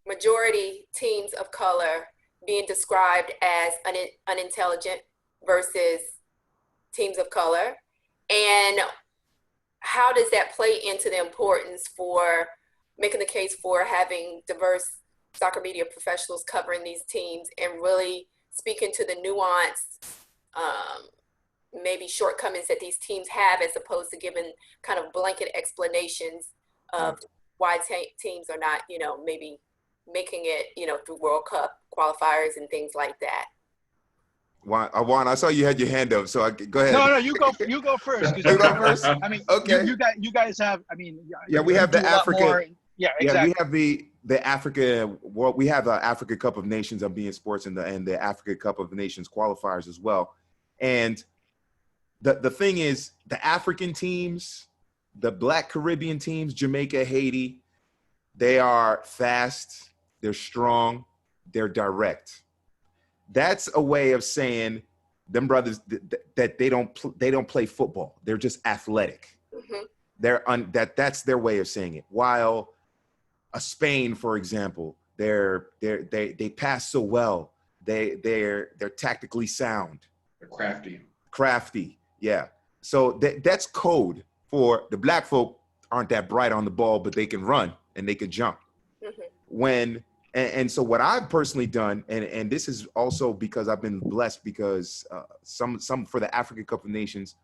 majority teams of color being described as unintelligent versus teams of color? And how does that play into the importance for making the case for having diverse soccer media professionals covering these teams and really speaking to the nuanced maybe shortcomings that these teams have, as opposed to giving kind of blanket explanations of why teams are not, you know, maybe making it, you know, through World Cup qualifiers and things like that. Juan, I saw you had your hand up, so go ahead. No, you go first. You go first? I mean, okay. You guys have, I mean, yeah, we have the Africa. Yeah, exactly. Yeah, we have the Africa. Well, we have the Africa Cup of Nations on beIN Sports and the Africa Cup of Nations qualifiers as well. And the thing is, the African teams, the Black Caribbean teams, Jamaica, Haiti, they are fast, they're strong, they're direct. That's a way of saying them brothers that they don't play football. They're just athletic. Mm-hmm. That's their way of saying it. While a Spain, for example, they pass so well. They're tactically sound. They're crafty. Yeah. So that's code for the Black folk. Aren't that bright on the ball, but they can run and they can jump. Mm-hmm. And so what I've personally done, and this is also because I've been blessed because some for the African Cup of Nations,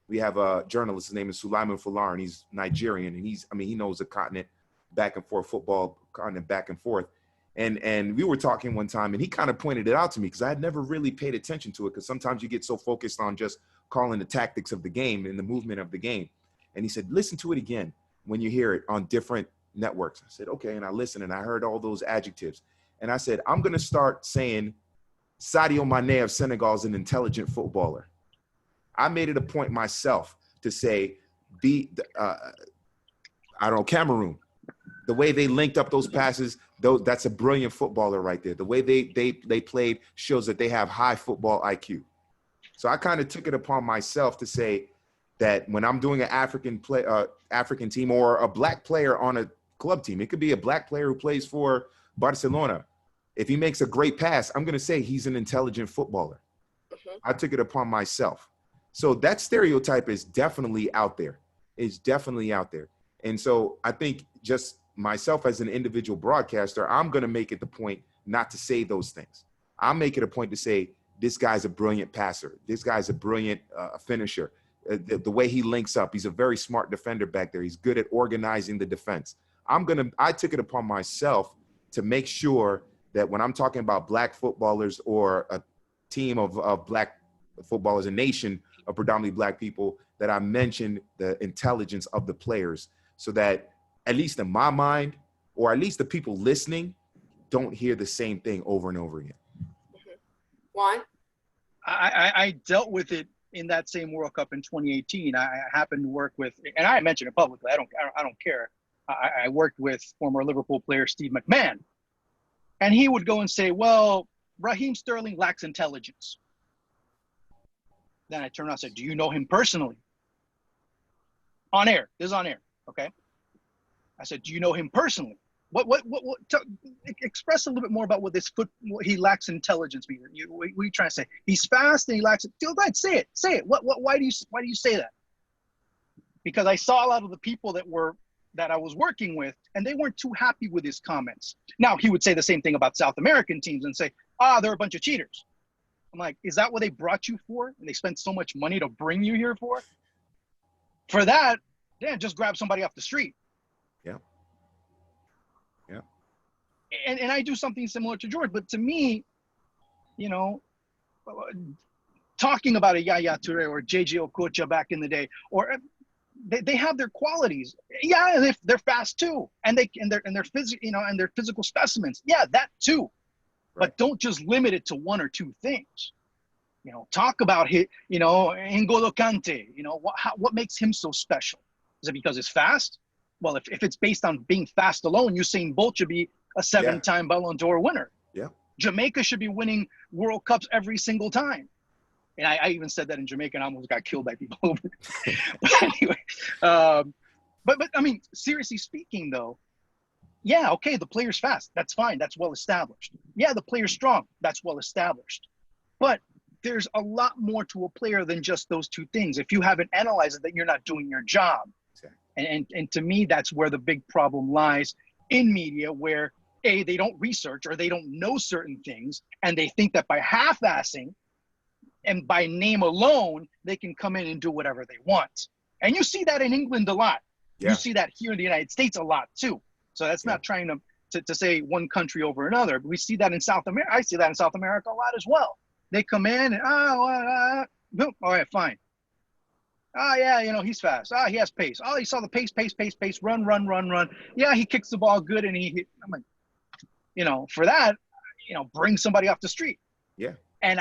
we have a journalist. His name is Sulaiman Fular, and he's Nigerian, and he knows the continent back and forth, football continent back and forth. And we were talking one time, and he kind of pointed it out to me because I had never really paid attention to it, because sometimes you get so focused on just calling the tactics of the game and the movement of the game. And he said, listen to it again when you hear it on different networks. I said, okay. And I listened, and I heard all those adjectives. And I said, I'm going to start saying Sadio Mane of Senegal is an intelligent footballer. I made it a point myself to say, Cameroon. The way they linked up those passes, that's a brilliant footballer right there. The way they played shows that they have high football IQ. So I kind of took it upon myself to say that when I'm doing an African team or a Black player on a club team, it could be a Black player who plays for Barcelona. If he makes a great pass, I'm going to say he's an intelligent footballer. Mm-hmm. I took it upon myself. So that stereotype is definitely out there. It's definitely out there. And so I think just myself as an individual broadcaster, I'm going to make it the point not to say those things. I'll make it a point to say, this guy's a brilliant passer. This guy's a brilliant finisher. The way he links up, he's a very smart defender back there. He's good at organizing the defense. I took it upon myself to make sure that when I'm talking about Black footballers or a team of Black footballers, a nation of predominantly Black people, that I mention the intelligence of the players, so that at least in my mind, or at least the people listening, don't hear the same thing over and over again. Mm-hmm. Juan? I dealt with it in that same World Cup in 2018. I happened to work with, and I mentioned it publicly, I don't care. I worked with former Liverpool player Steve McMahon, and he would go and say, well, Raheem Sterling lacks intelligence. Then I turned around and said, do you know him personally? On air. This is on air. Okay. I said, do you know him personally? Express a little bit more about what he lacks intelligence. What are you trying to say? He's fast and he lacks it. Go ahead, say it. Say it. Why do you say that? Because I saw a lot of the people that I was working with, and they weren't too happy with his comments. Now, he would say the same thing about South American teams and say, they're a bunch of cheaters. I'm like, is that what they brought you for? And they spent so much money to bring you here for? For that, then just grab somebody off the street. Yeah. Yeah. And I do something similar to George, but to me, talking about a Yaya Toure or JJ Okocha back in the day, or they have their qualities. Yeah, they're fast too, and they're physical specimens. Yeah, that too. Right. But don't just limit it to one or two things. Talk about N'Golo Kante. What makes him so special? Is it because it's fast? Well, if it's based on being fast alone, Usain Bolt should be a 7-time Ballon d'Or winner. Yeah. Jamaica should be winning World Cups every single time. And I even said that in Jamaica and I almost got killed by people over it. But anyway, but I mean, seriously speaking though, yeah, okay, the player's fast. That's fine. That's well established. Yeah, the player's strong. That's well established. But there's a lot more to a player than just those two things. If you haven't analyzed it, then you're not doing your job. And to me, that's where the big problem lies in media, where A, they don't research or they don't know certain things, and they think that by half-assing and by name alone, they can come in and do whatever they want. And you see that in England a lot. Yeah. You see that here in the United States a lot too. So that's not trying to say one country over another, but we see that in South America. I see that in South America a lot as well. They come in and, all right, fine. Yeah, you know, he's fast. He has pace. You saw the pace, run. Yeah, he kicks the ball good and he hit. I'm like, you know, for that, you know, bring somebody off the street. Yeah. And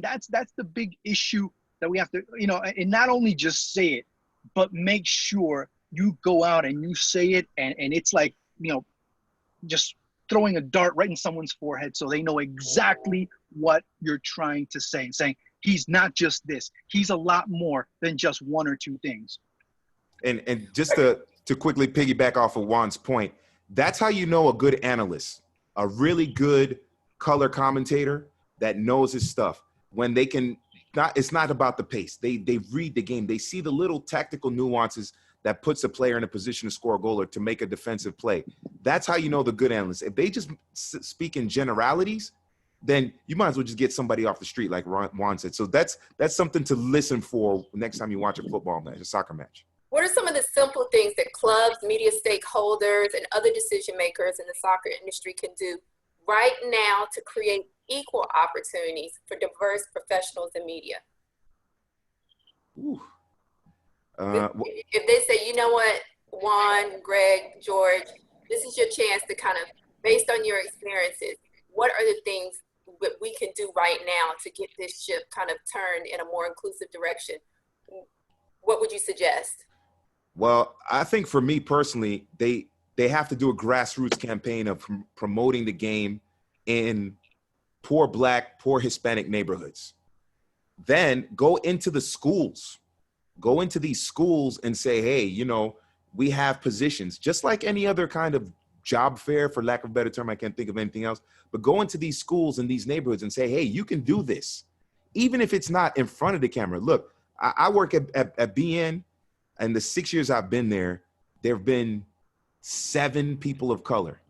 that's the big issue that we have to, you know, and not only just say it, but make sure you go out and you say it and it's like, you know, just throwing a dart right in someone's forehead so they know exactly what you're trying to say and saying, he's not just this. He's a lot more than just one or two things. And just to quickly piggyback off of Juan's point, that's how you know a good analyst, a really good color commentator that knows his stuff. When they can it's not about the pace. They read the game. They see the little tactical nuances that puts a player in a position to score a goal or to make a defensive play. That's how you know the good analyst. If they just speak in generalities, then you might as well just get somebody off the street, like Juan said. So that's something to listen for next time you watch a football match, a soccer match. What are some of the simple things that clubs, media stakeholders, and other decision makers in the soccer industry can do right now to create equal opportunities for diverse professionals in media? Ooh. If they say, you know what, Juan, Greg, George, this is your chance to kind of, based on your experiences, what are the things that we can do right now to get this ship kind of turned in a more inclusive direction? What would you suggest? Well, I think for me personally, they have to do a grassroots campaign of promoting the game in poor Black, poor Hispanic neighborhoods. Then go into the schools. Go into these schools and say, hey, you know, we have positions, just like any other kind of job fair, for lack of a better term. I can't think of anything else. But go into these schools and these neighborhoods and say, hey, you can do this, even if it's not in front of the camera. Look, I work at beIN, and the 6 years I've been there, there have been 7 people of color.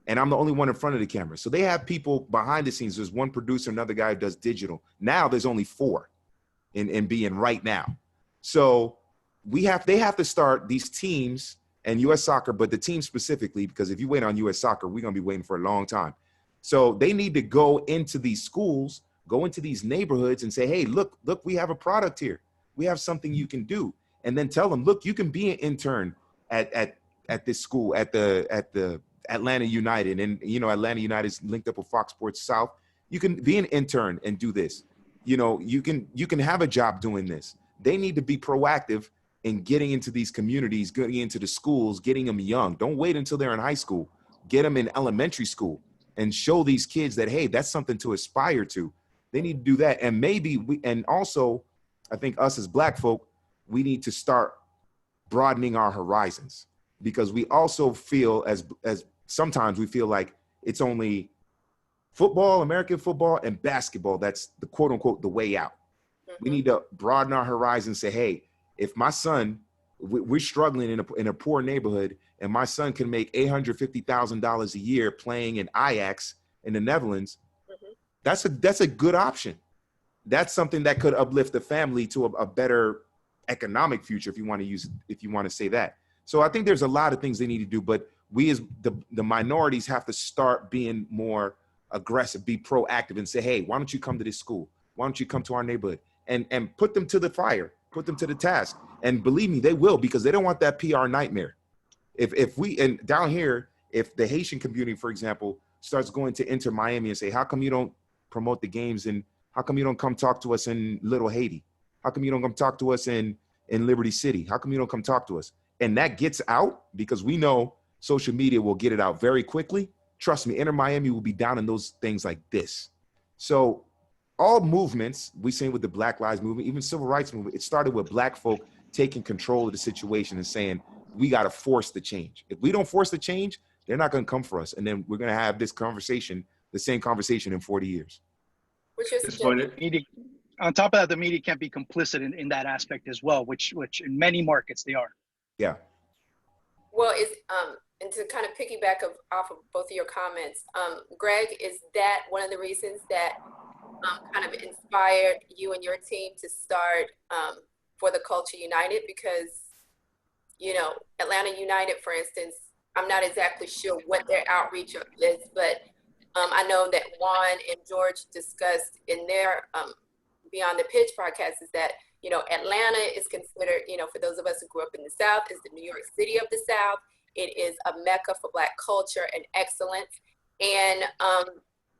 And I'm the only one in front of the camera. So they have people behind the scenes. There's one producer, another guy who does digital. Now there's only 4 in beIN right now. So they have to start these teams and U.S. Soccer, but the team specifically, because if you wait on U.S. Soccer, we're going to be waiting for a long time. So they need to go into these schools, go into these neighborhoods and say, hey, look, we have a product here. We have something you can do. And then tell them, look, you can be an intern at this school, at the Atlanta United. And, you know, Atlanta United is linked up with Fox Sports South. You can be an intern and do this. You know, you can have a job doing this. They need to be proactive in getting into these communities, getting into the schools, getting them young. Don't wait until they're in high school. Get them in elementary school and show these kids that, hey, that's something to aspire to. They need to do that. And maybe and also, I think us as Black folk, we need to start broadening our horizons, because we also feel as sometimes we feel like it's only football, American football, and basketball that's the quote unquote the way out. We need to broaden our horizons and say, hey, if my son, we're struggling in a poor neighborhood, and my son can make $850,000 a year playing in Ajax in the Netherlands, that's a good option. That's something that could uplift the family to a better economic future, if you want to say that. So I think there's a lot of things they need to do, but we as the minorities have to start being more aggressive, be proactive, and say, hey, why don't you come to this school? Why don't you come to our neighborhood? And put them to the fire, put them to the task. And believe me, they will, because they don't want that PR nightmare. If we, and down here, if the Haitian community, for example, starts going to Inter Miami and say, how come you don't promote the games, and how come you don't come talk to us in Little Haiti? How come you don't come talk to us in Liberty City? How come you don't come talk to us? And that gets out, because we know social media will get it out very quickly. trust me, Inter Miami will be down in those things like this. So all movements, we seen with the Black Lives Movement, even civil rights movement, it started with Black folk taking control of the situation and saying, we got to force the change. If we don't force the change, they're not going to come for us. And then we're going to have this conversation, the same conversation in 40 years. Which is It's funny. Media, on top of that, the media can't be complicit in that aspect as well, which in many markets they are. Yeah. Well, and to kind of piggyback off of both of your comments, Greg, is that one of the reasons that kind of inspired you and your team to start For the Culture United? Because, you know, Atlanta United, for instance, I'm not exactly sure what their outreach is, but I know that Juan and George discussed in their Beyond the Pitch podcast is that, you know, Atlanta is considered, you know, for those of us who grew up in the South, is the New York City of the South. It is a mecca for Black culture and excellence. And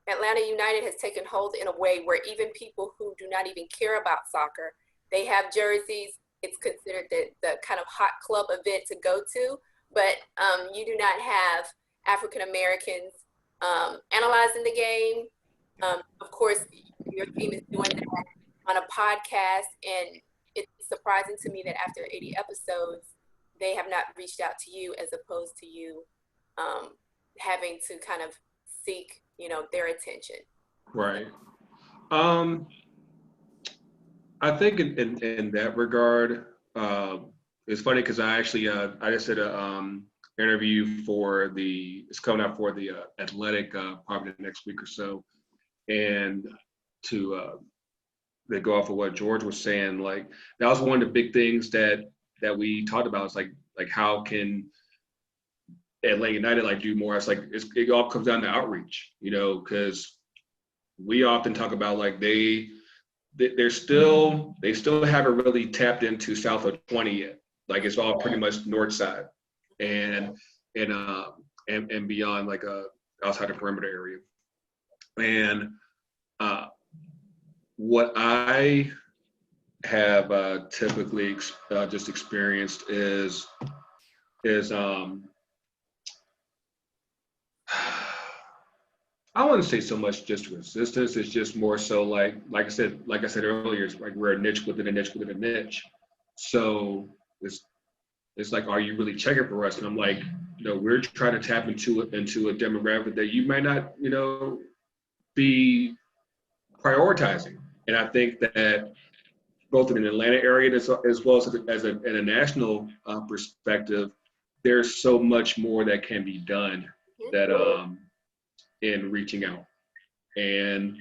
Atlanta United has taken hold in a way where even people who do not even care about soccer, they have jerseys. It's considered the kind of hot club event to go to, but you do not have African Americans analyzing the game. Of course, your team is doing that on a podcast, and it's surprising to me that after 80 episodes, they have not reached out to you as opposed to you having to kind of seek, you know, their attention. Right. I think in that regard, it's funny because I actually I just did a interview for it's coming out for the Athletic probably the next week or so, and to they go off of what George was saying, like that was one of the big things that we talked about. It's like how can Atlanta United like do more? It's like it all comes down to outreach, you know, because we often talk about like they still haven't really tapped into south of 20 yet. Like it's all pretty much north side and beyond, like outside the perimeter area. And what I have typically just experienced is I wouldn't say so much just resistance. It's just more so like I said earlier, it's like we're a niche within a niche within a niche. So it's like, are you really checking for us? And I'm like, you know, we're trying to tap into a demographic that you might not, you know, be prioritizing. And I think that both in an Atlanta area as well as in a national perspective, there's so much more that can be done that in reaching out. And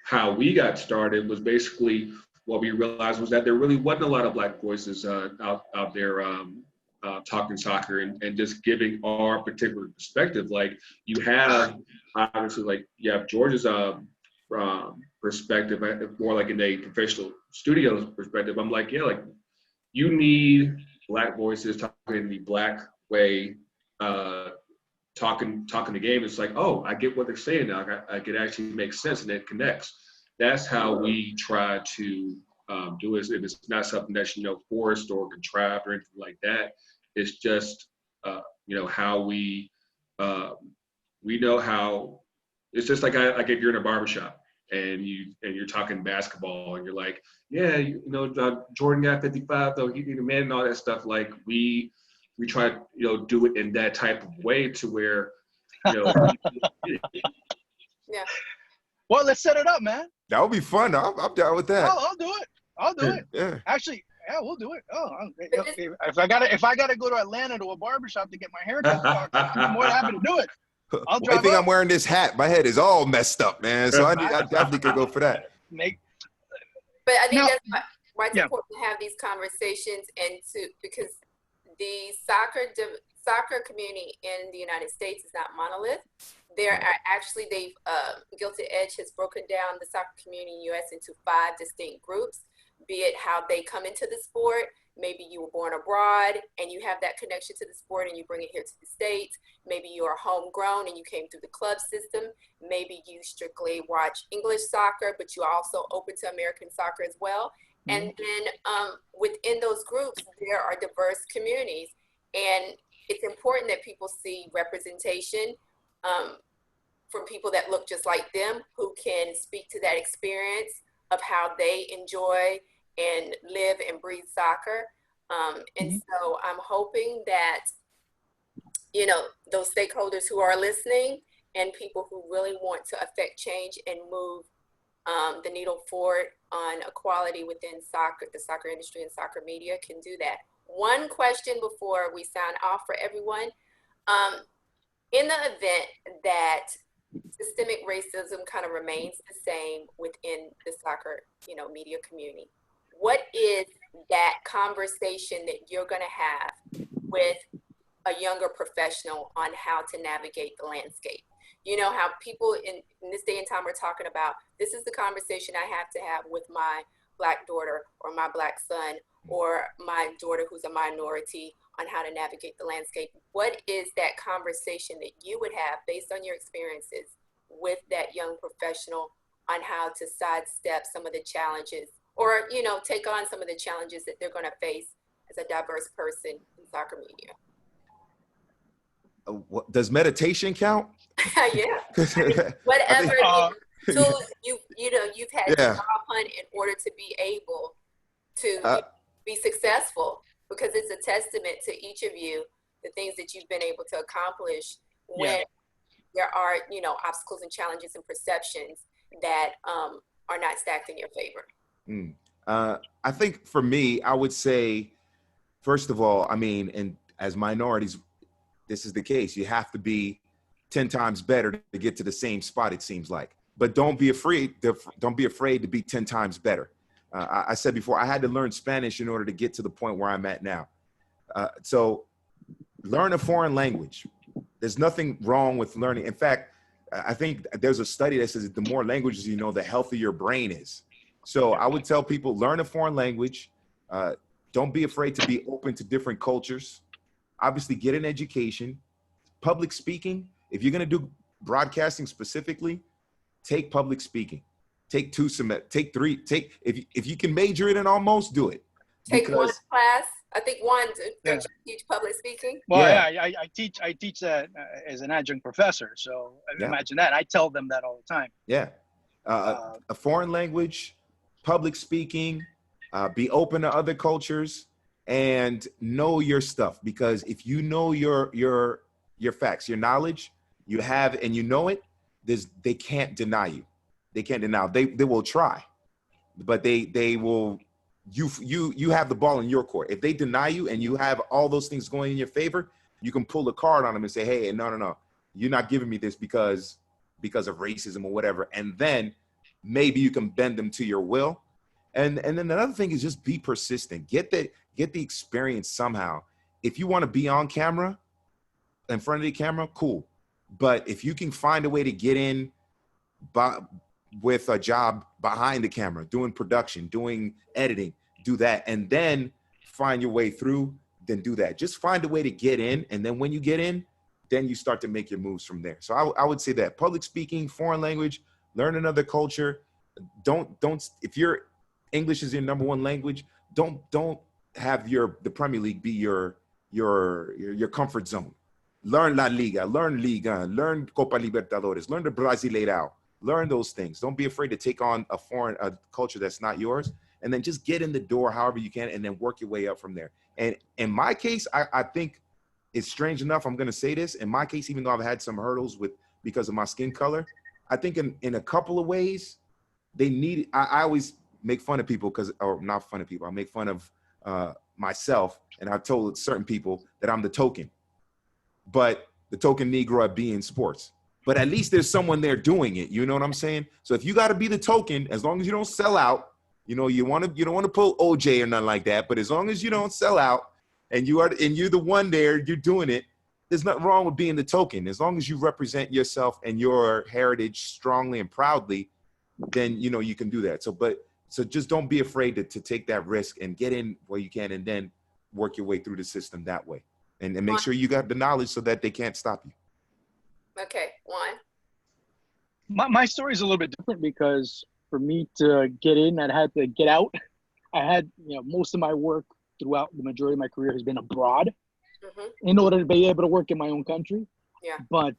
how we got started was basically what we realized was that there really wasn't a lot of Black voices out there talking soccer and just giving our particular perspective. Like you have obviously like you have George's perspective, more like in a professional studios perspective. I'm like, yeah, like you need Black voices talking in the Black way, talking the game. It's like, oh, I get what they're saying now. I could actually make sense and it connects. That's how we try to do it. If it's not something that's, you know, forced or contrived or anything like that, it's just, you know, how we know how. It's just like if you're in a barbershop and you're talking basketball and you're like, yeah, you know, Jordan got 55 though, he need a man and all that stuff. Like we try to, you know, do it in that type of way to where, you know. Yeah. Well, let's set it up, man. That would be fun. I'm down with that. Oh, I'll do it. Yeah. Actually, yeah, we'll do it. Oh, if I gotta go to Atlanta to a barbershop to get my hair cut, I'm more than happy to do it. I'll drive. I think I'm wearing this hat. My head is all messed up, man. So I definitely could go for that. But I think that's why it's important to have these conversations because the soccer community in the United States is not monolith. There are actually, Gilded Edge has broken down the soccer community in the U.S. into 5 distinct groups, be it how they come into the sport. Maybe you were born abroad and you have that connection to the sport and you bring it here to the States. Maybe you are homegrown and you came through the club system. Maybe you strictly watch English soccer, but you're also open to American soccer as well. And then within those groups, there are diverse communities. And it's important that people see representation from people that look just like them, who can speak to that experience of how they enjoy and live and breathe soccer. And so I'm hoping that, you know, those stakeholders who are listening and people who really want to affect change and move the needle forward on equality within soccer, the soccer industry and soccer media, can do that. One question before we sign off for everyone. In the event that systemic racism kind of remains the same within the soccer, you know, media community, what is that conversation that you're going to have with a younger professional on how to navigate the landscape? You know how people in this day and time are talking about, this is the conversation I have to have with my Black daughter or my Black son or my daughter who's a minority on how to navigate the landscape. What is that conversation that you would have based on your experiences with that young professional on how to sidestep some of the challenges, or, you know, take on some of the challenges that they're going to face as a diverse person in soccer media? What, does meditation count? Yeah. I mean, whatever tools you've had to draw upon in order to be able to be successful, because it's a testament to each of you, the things that you've been able to accomplish when there are, you know, obstacles and challenges and perceptions that are not stacked in your favor. I think for me, I would say, first of all, I mean, and as minorities, this is the case. You have to be 10 times better to get to the same spot, it seems like. But don't be afraid. Don't be afraid to be 10 times better. I said before, I had to learn Spanish in order to get to the point where I'm at now. So learn a foreign language. There's nothing wrong with learning. In fact, I think there's a study that says that the more languages you know, the healthier your brain is. So I would tell people, learn a foreign language. Don't be afraid to be open to different cultures. Obviously, get an education. Public speaking, if you're going to do broadcasting specifically, take public speaking. Take 2 semesters, take 3, if you can major in it, almost do it. Take one class. I think one to teach public speaking. Well, I teach that as an adjunct professor. So imagine that. I tell them that all the time. Yeah. A foreign language, public speaking, be open to other cultures, and know your stuff. Because if you know your facts, your knowledge, you have, and you know it, they can't deny you. They can't deny. They will try, but they will. You have the ball in your court. If they deny you and you have all those things going in your favor, you can pull the card on them and say, "Hey, no, you're not giving me this because of racism or whatever." And then maybe you can bend them to your will. And then another thing is just be persistent. Get the experience somehow. If you want to be on camera, in front of the camera, cool. But if you can find a way to get in with a job behind the camera, doing production, doing editing, do that, and then find your way through, then do that. Just find a way to get in, and then when you get in, then you start to make your moves from there. So I would say that public speaking, foreign language, learn another culture. Don't if your English is your number 1 language, don't have the Premier League be your comfort zone. Learn La Liga, learn Liga, learn Copa Libertadores, learn the Brasileirão. Learn those things. Don't be afraid to take on a culture that's not yours, and then just get in the door however you can, and then work your way up from there. And in my case, I think it's strange enough, I'm going to say this. In my case, even though I've had some hurdles because of my skin color, I think in a couple of ways, I always make fun of people or not fun of people. I make fun of myself, and I've told certain people that I'm the token, but the token Negro at beIN Sports. But at least there's someone there doing it. You know what I'm saying? So if you got to be the token, as long as you don't sell out, you don't want to pull OJ or nothing like that. But as long as you don't sell out and you're the one there, you're doing it. There's nothing wrong with being the token. As long as you represent yourself and your heritage strongly and proudly, then you can do that. So just don't be afraid to take that risk and get in where you can, and then work your way through the system that way, and make sure you got the knowledge so that they can't stop you. Okay, Juan. My story is a little bit different, because for me to get in, I had to get out. I had, most of my work throughout the majority of my career has been abroad in order to be able to work in my own country. Yeah. But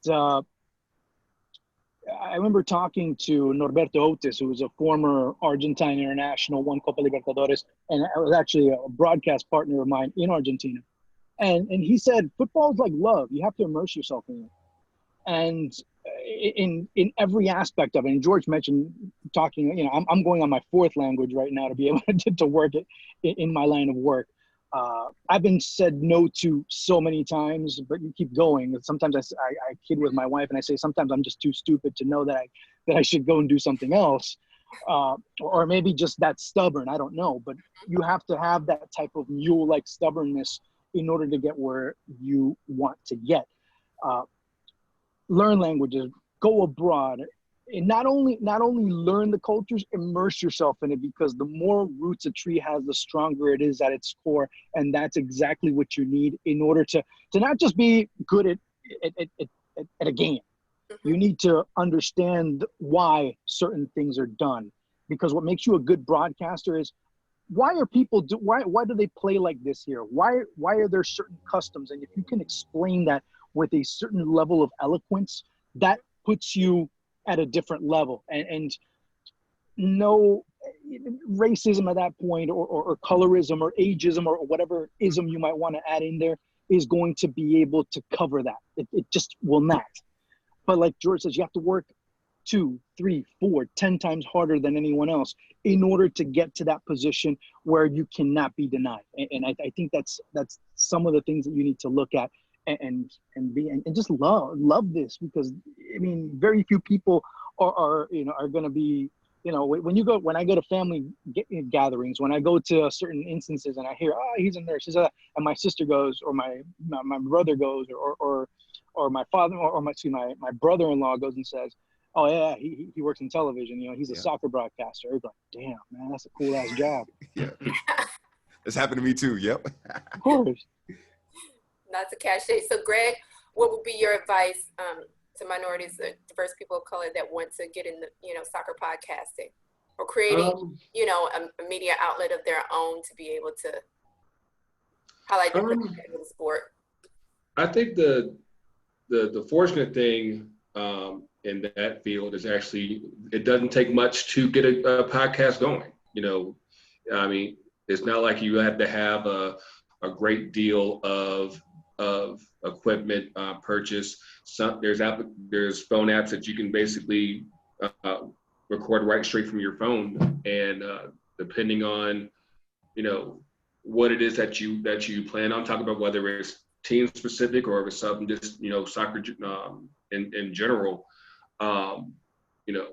I remember talking to Norberto Otis, who was a former Argentine international, won Copa Libertadores, and I was actually a broadcast partner of mine in Argentina. And he said, football is like love. You have to immerse yourself in it. And in every aspect of it, and George mentioned talking, you know, I'm going on my fourth language right now to be able to work it in my line of work. I've been said no to so many times, but you keep going. Sometimes I kid with my wife and I say, sometimes I'm just too stupid to know that I should go and do something else. Or maybe just that stubborn, I don't know, but you have to have that type of mule-like stubbornness in order to get where you want to get. Learn languages, go abroad, and not only learn the cultures, immerse yourself in it, because the more roots a tree has, the stronger it is at its core. And that's exactly what you need in order to not just be good at a game. You need to understand why certain things are done, because what makes you a good broadcaster is, why are people why do they play like this here? Why are there certain customs? And if you can explain that with a certain level of eloquence, that puts you at a different level. And no racism at that point, or colorism or ageism or whatever ism you might want to add in there is going to be able to cover that. It just will not. But like George says, you have to work 2, 3, 4, 10 times harder than anyone else in order to get to that position where you cannot be denied. And I think that's some of the things that you need to look at and just love this, because I mean, very few people are going to be, you know, when I go to family gatherings, when I go to certain instances and I hear, oh, he's a nurse, and my sister goes, or my brother goes, or my father, or my brother-in-law goes and says, oh yeah, he works in television, you know, he's a soccer broadcaster. It's like, damn, man, that's a cool ass job. Yeah, that's happened to me too. Yep. Of course. Not to cachet. So Greg, what would be your advice to minorities, diverse people of color that want to get in the, you know, soccer podcasting, or creating, you know, a media outlet of their own to be able to highlight the sport? I think the fortunate thing in that field is actually, it doesn't take much to get a podcast going. You know, I mean, it's not like you have to have a great deal of equipment purchase. There's phone apps that you can basically record right straight from your phone, and depending on, you know, what it is that you plan on talking about, whether it's team specific or if it's something just, you know, soccer in general, you know,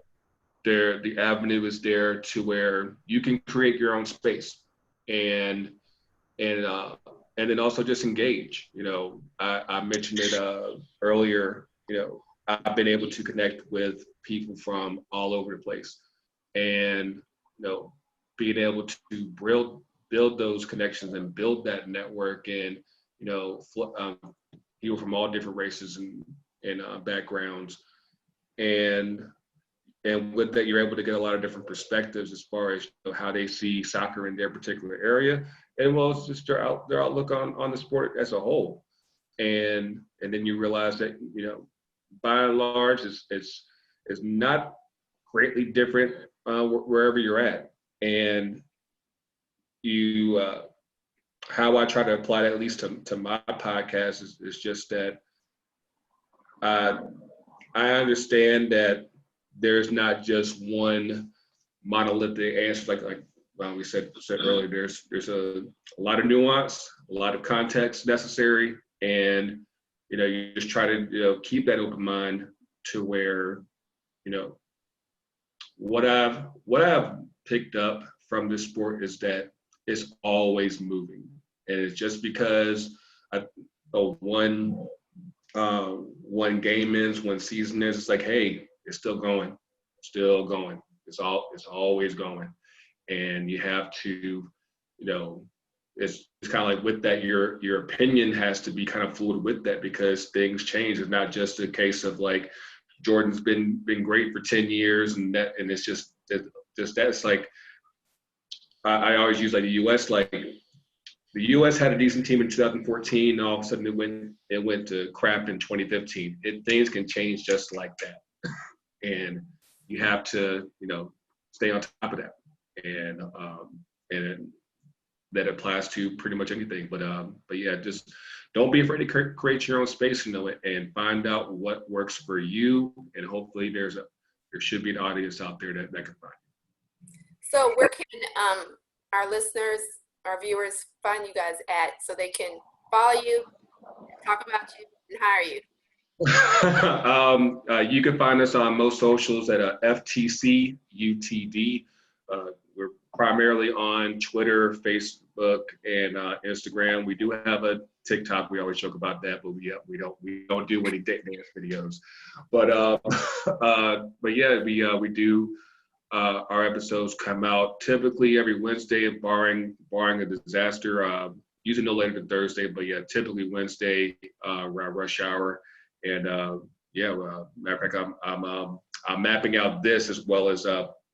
the avenue is there to where you can create your own space, and then also just engage. You know, I mentioned it earlier, you know, I've been able to connect with people from all over the place, and, you know, being able to build those connections and build that network, and, you know, people from all different races and backgrounds, and with that, you're able to get a lot of different perspectives as far as, you know, how they see soccer in their particular area, and well, it's just their outlook on the sport as a whole, and then you realize that, you know, by and large, it's not greatly different wherever you're at, and you how I try to apply that, at least to my podcast, is just that I understand that there's not just one monolithic answer. Like we said earlier, there's a lot of nuance, a lot of context necessary, and, you know, you just try to, you know, keep that open mind to where, you know, what I've picked up from this sport is that it's always moving, and it's just because one game ends, one season ends, it's like, hey, it's still going. It's always going, and you have to, you know, it's kind of like with that, your opinion has to be kind of fluid with that, because things change. It's not just a case of like, Jordan's been great for 10 years, and it's just that's like, I always use like the U.S. Like, the U.S. had a decent team in 2014. All of a sudden, it went to crap in 2015. Things can change just like that. and you have to, stay on top of that. And that applies to pretty much anything. But yeah, just don't be afraid to create your own space, and find out what works for you. And hopefully there should be an audience out there that can find you. So where can our listeners, our viewers find you guys at so they can follow you, talk about you, and hire you? You can find us on most socials at FTC UTD. We're primarily on Twitter, Facebook, and Instagram. We do have a TikTok. We always joke about that, but we don't do any dance videos. But yeah, we do. Our episodes come out typically every Wednesday, barring a disaster. Usually no later than Thursday, but yeah, typically Wednesday around rush hour. And matter of fact, I'm mapping out this as well as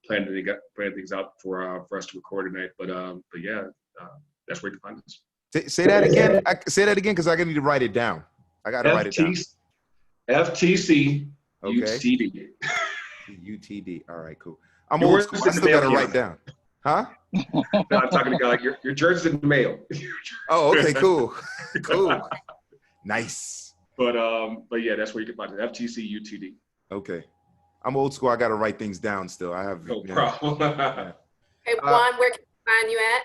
planning things out for us to record tonight. But yeah, that's where you can find us. Say that again. Say that again because I need to write it down. I got to write it down. FTC UTD. UTD. All right, cool. I'm old school. I still got to write down. Huh? No, I'm talking to like your jersey's in the mail. Oh, okay, cool. Cool. Nice. But yeah, that's where you can find it. FTC UTD. Okay. I'm old school. I got to write things down still. I have no problem. Hey, Juan, where can we find you at?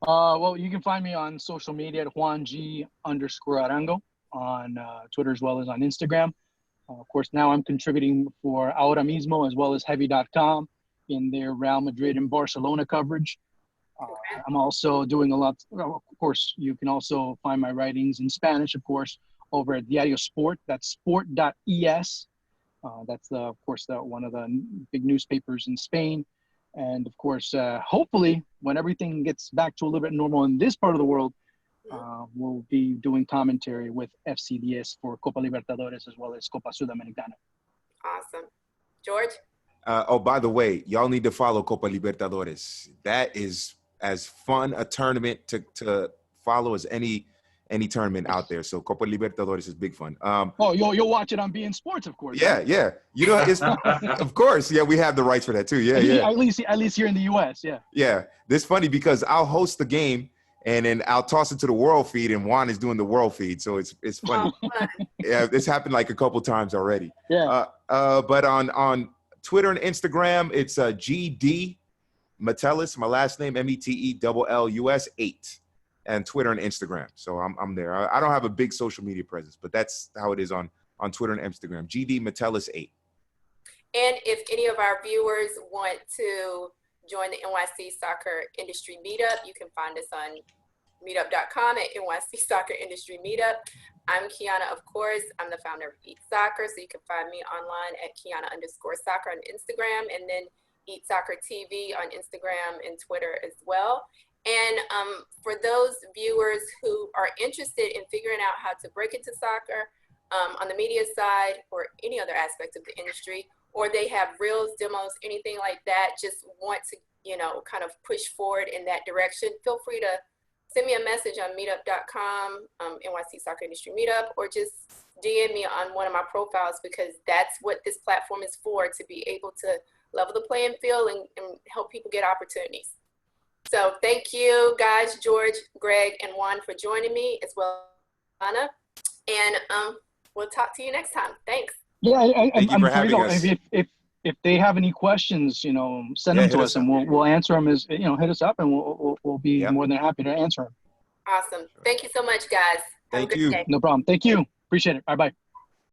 Well, you can find me on social media at Juan_Arango on Twitter as well as on Instagram. Of course, now I'm contributing for Ahora Mismo as well as Heavy.com in their Real Madrid and Barcelona coverage. I'm also doing a lot. Of course, you can also find my writings in Spanish, of course, over at Diario Sport. That's sport.es. That's, of course, one of the big newspapers in Spain. And, of course, hopefully, when everything gets back to a little bit normal in this part of the world, we'll be doing commentary with FC10 for Copa Libertadores as well as Copa Sudamericana. Awesome. George? By the way, y'all need to follow Copa Libertadores. That is as fun a tournament to follow as any tournament out there. So Copa Libertadores is big fun. You'll watch it on beIN Sports, of course. Yeah, right? Yeah. It's of course. Yeah, we have the rights for that too. Yeah. At least here in the U.S. Yeah. Yeah, this funny because I'll host the game and then I'll toss it to the world feed, and Juan is doing the world feed. So it's funny. Yeah, this happened like a couple times already. Yeah. But on Twitter and Instagram, it's GD Metellus, my last name METELLUS 8, and Twitter and Instagram. So I'm there. I don't have a big social media presence, but that's how it is on Twitter and Instagram. GD Metellus 8. And if any of our viewers want to join the NYC Soccer Industry Meetup, you can find us on meetup.com at NYC Soccer Industry Meetup. I'm Qiana, of course. I'm the founder of Eat Soccer, so you can find me online at Qiana_soccer on Instagram, and then Eat Soccer TV on Instagram and Twitter as well. And for those viewers who are interested in figuring out how to break into soccer on the media side or any other aspect of the industry, or they have reels, demos, anything like that, just want to, kind of push forward in that direction, feel free to send me a message on meetup.com, NYC Soccer Industry Meetup, or just DM me on one of my profiles, because that's what this platform is for, to be able to level the playing field and help people get opportunities. So thank you guys, George, Greg, and Juan for joining me, as well as Anna. And we'll talk to you next time. Thanks. Yeah, thank you for having us. If they have any questions, send them to us, and we'll answer them. Hit us up, and we'll be more than happy to answer them. Awesome. Thank you so much, guys. Thank you. No problem. Thank you. Appreciate it. Bye-bye.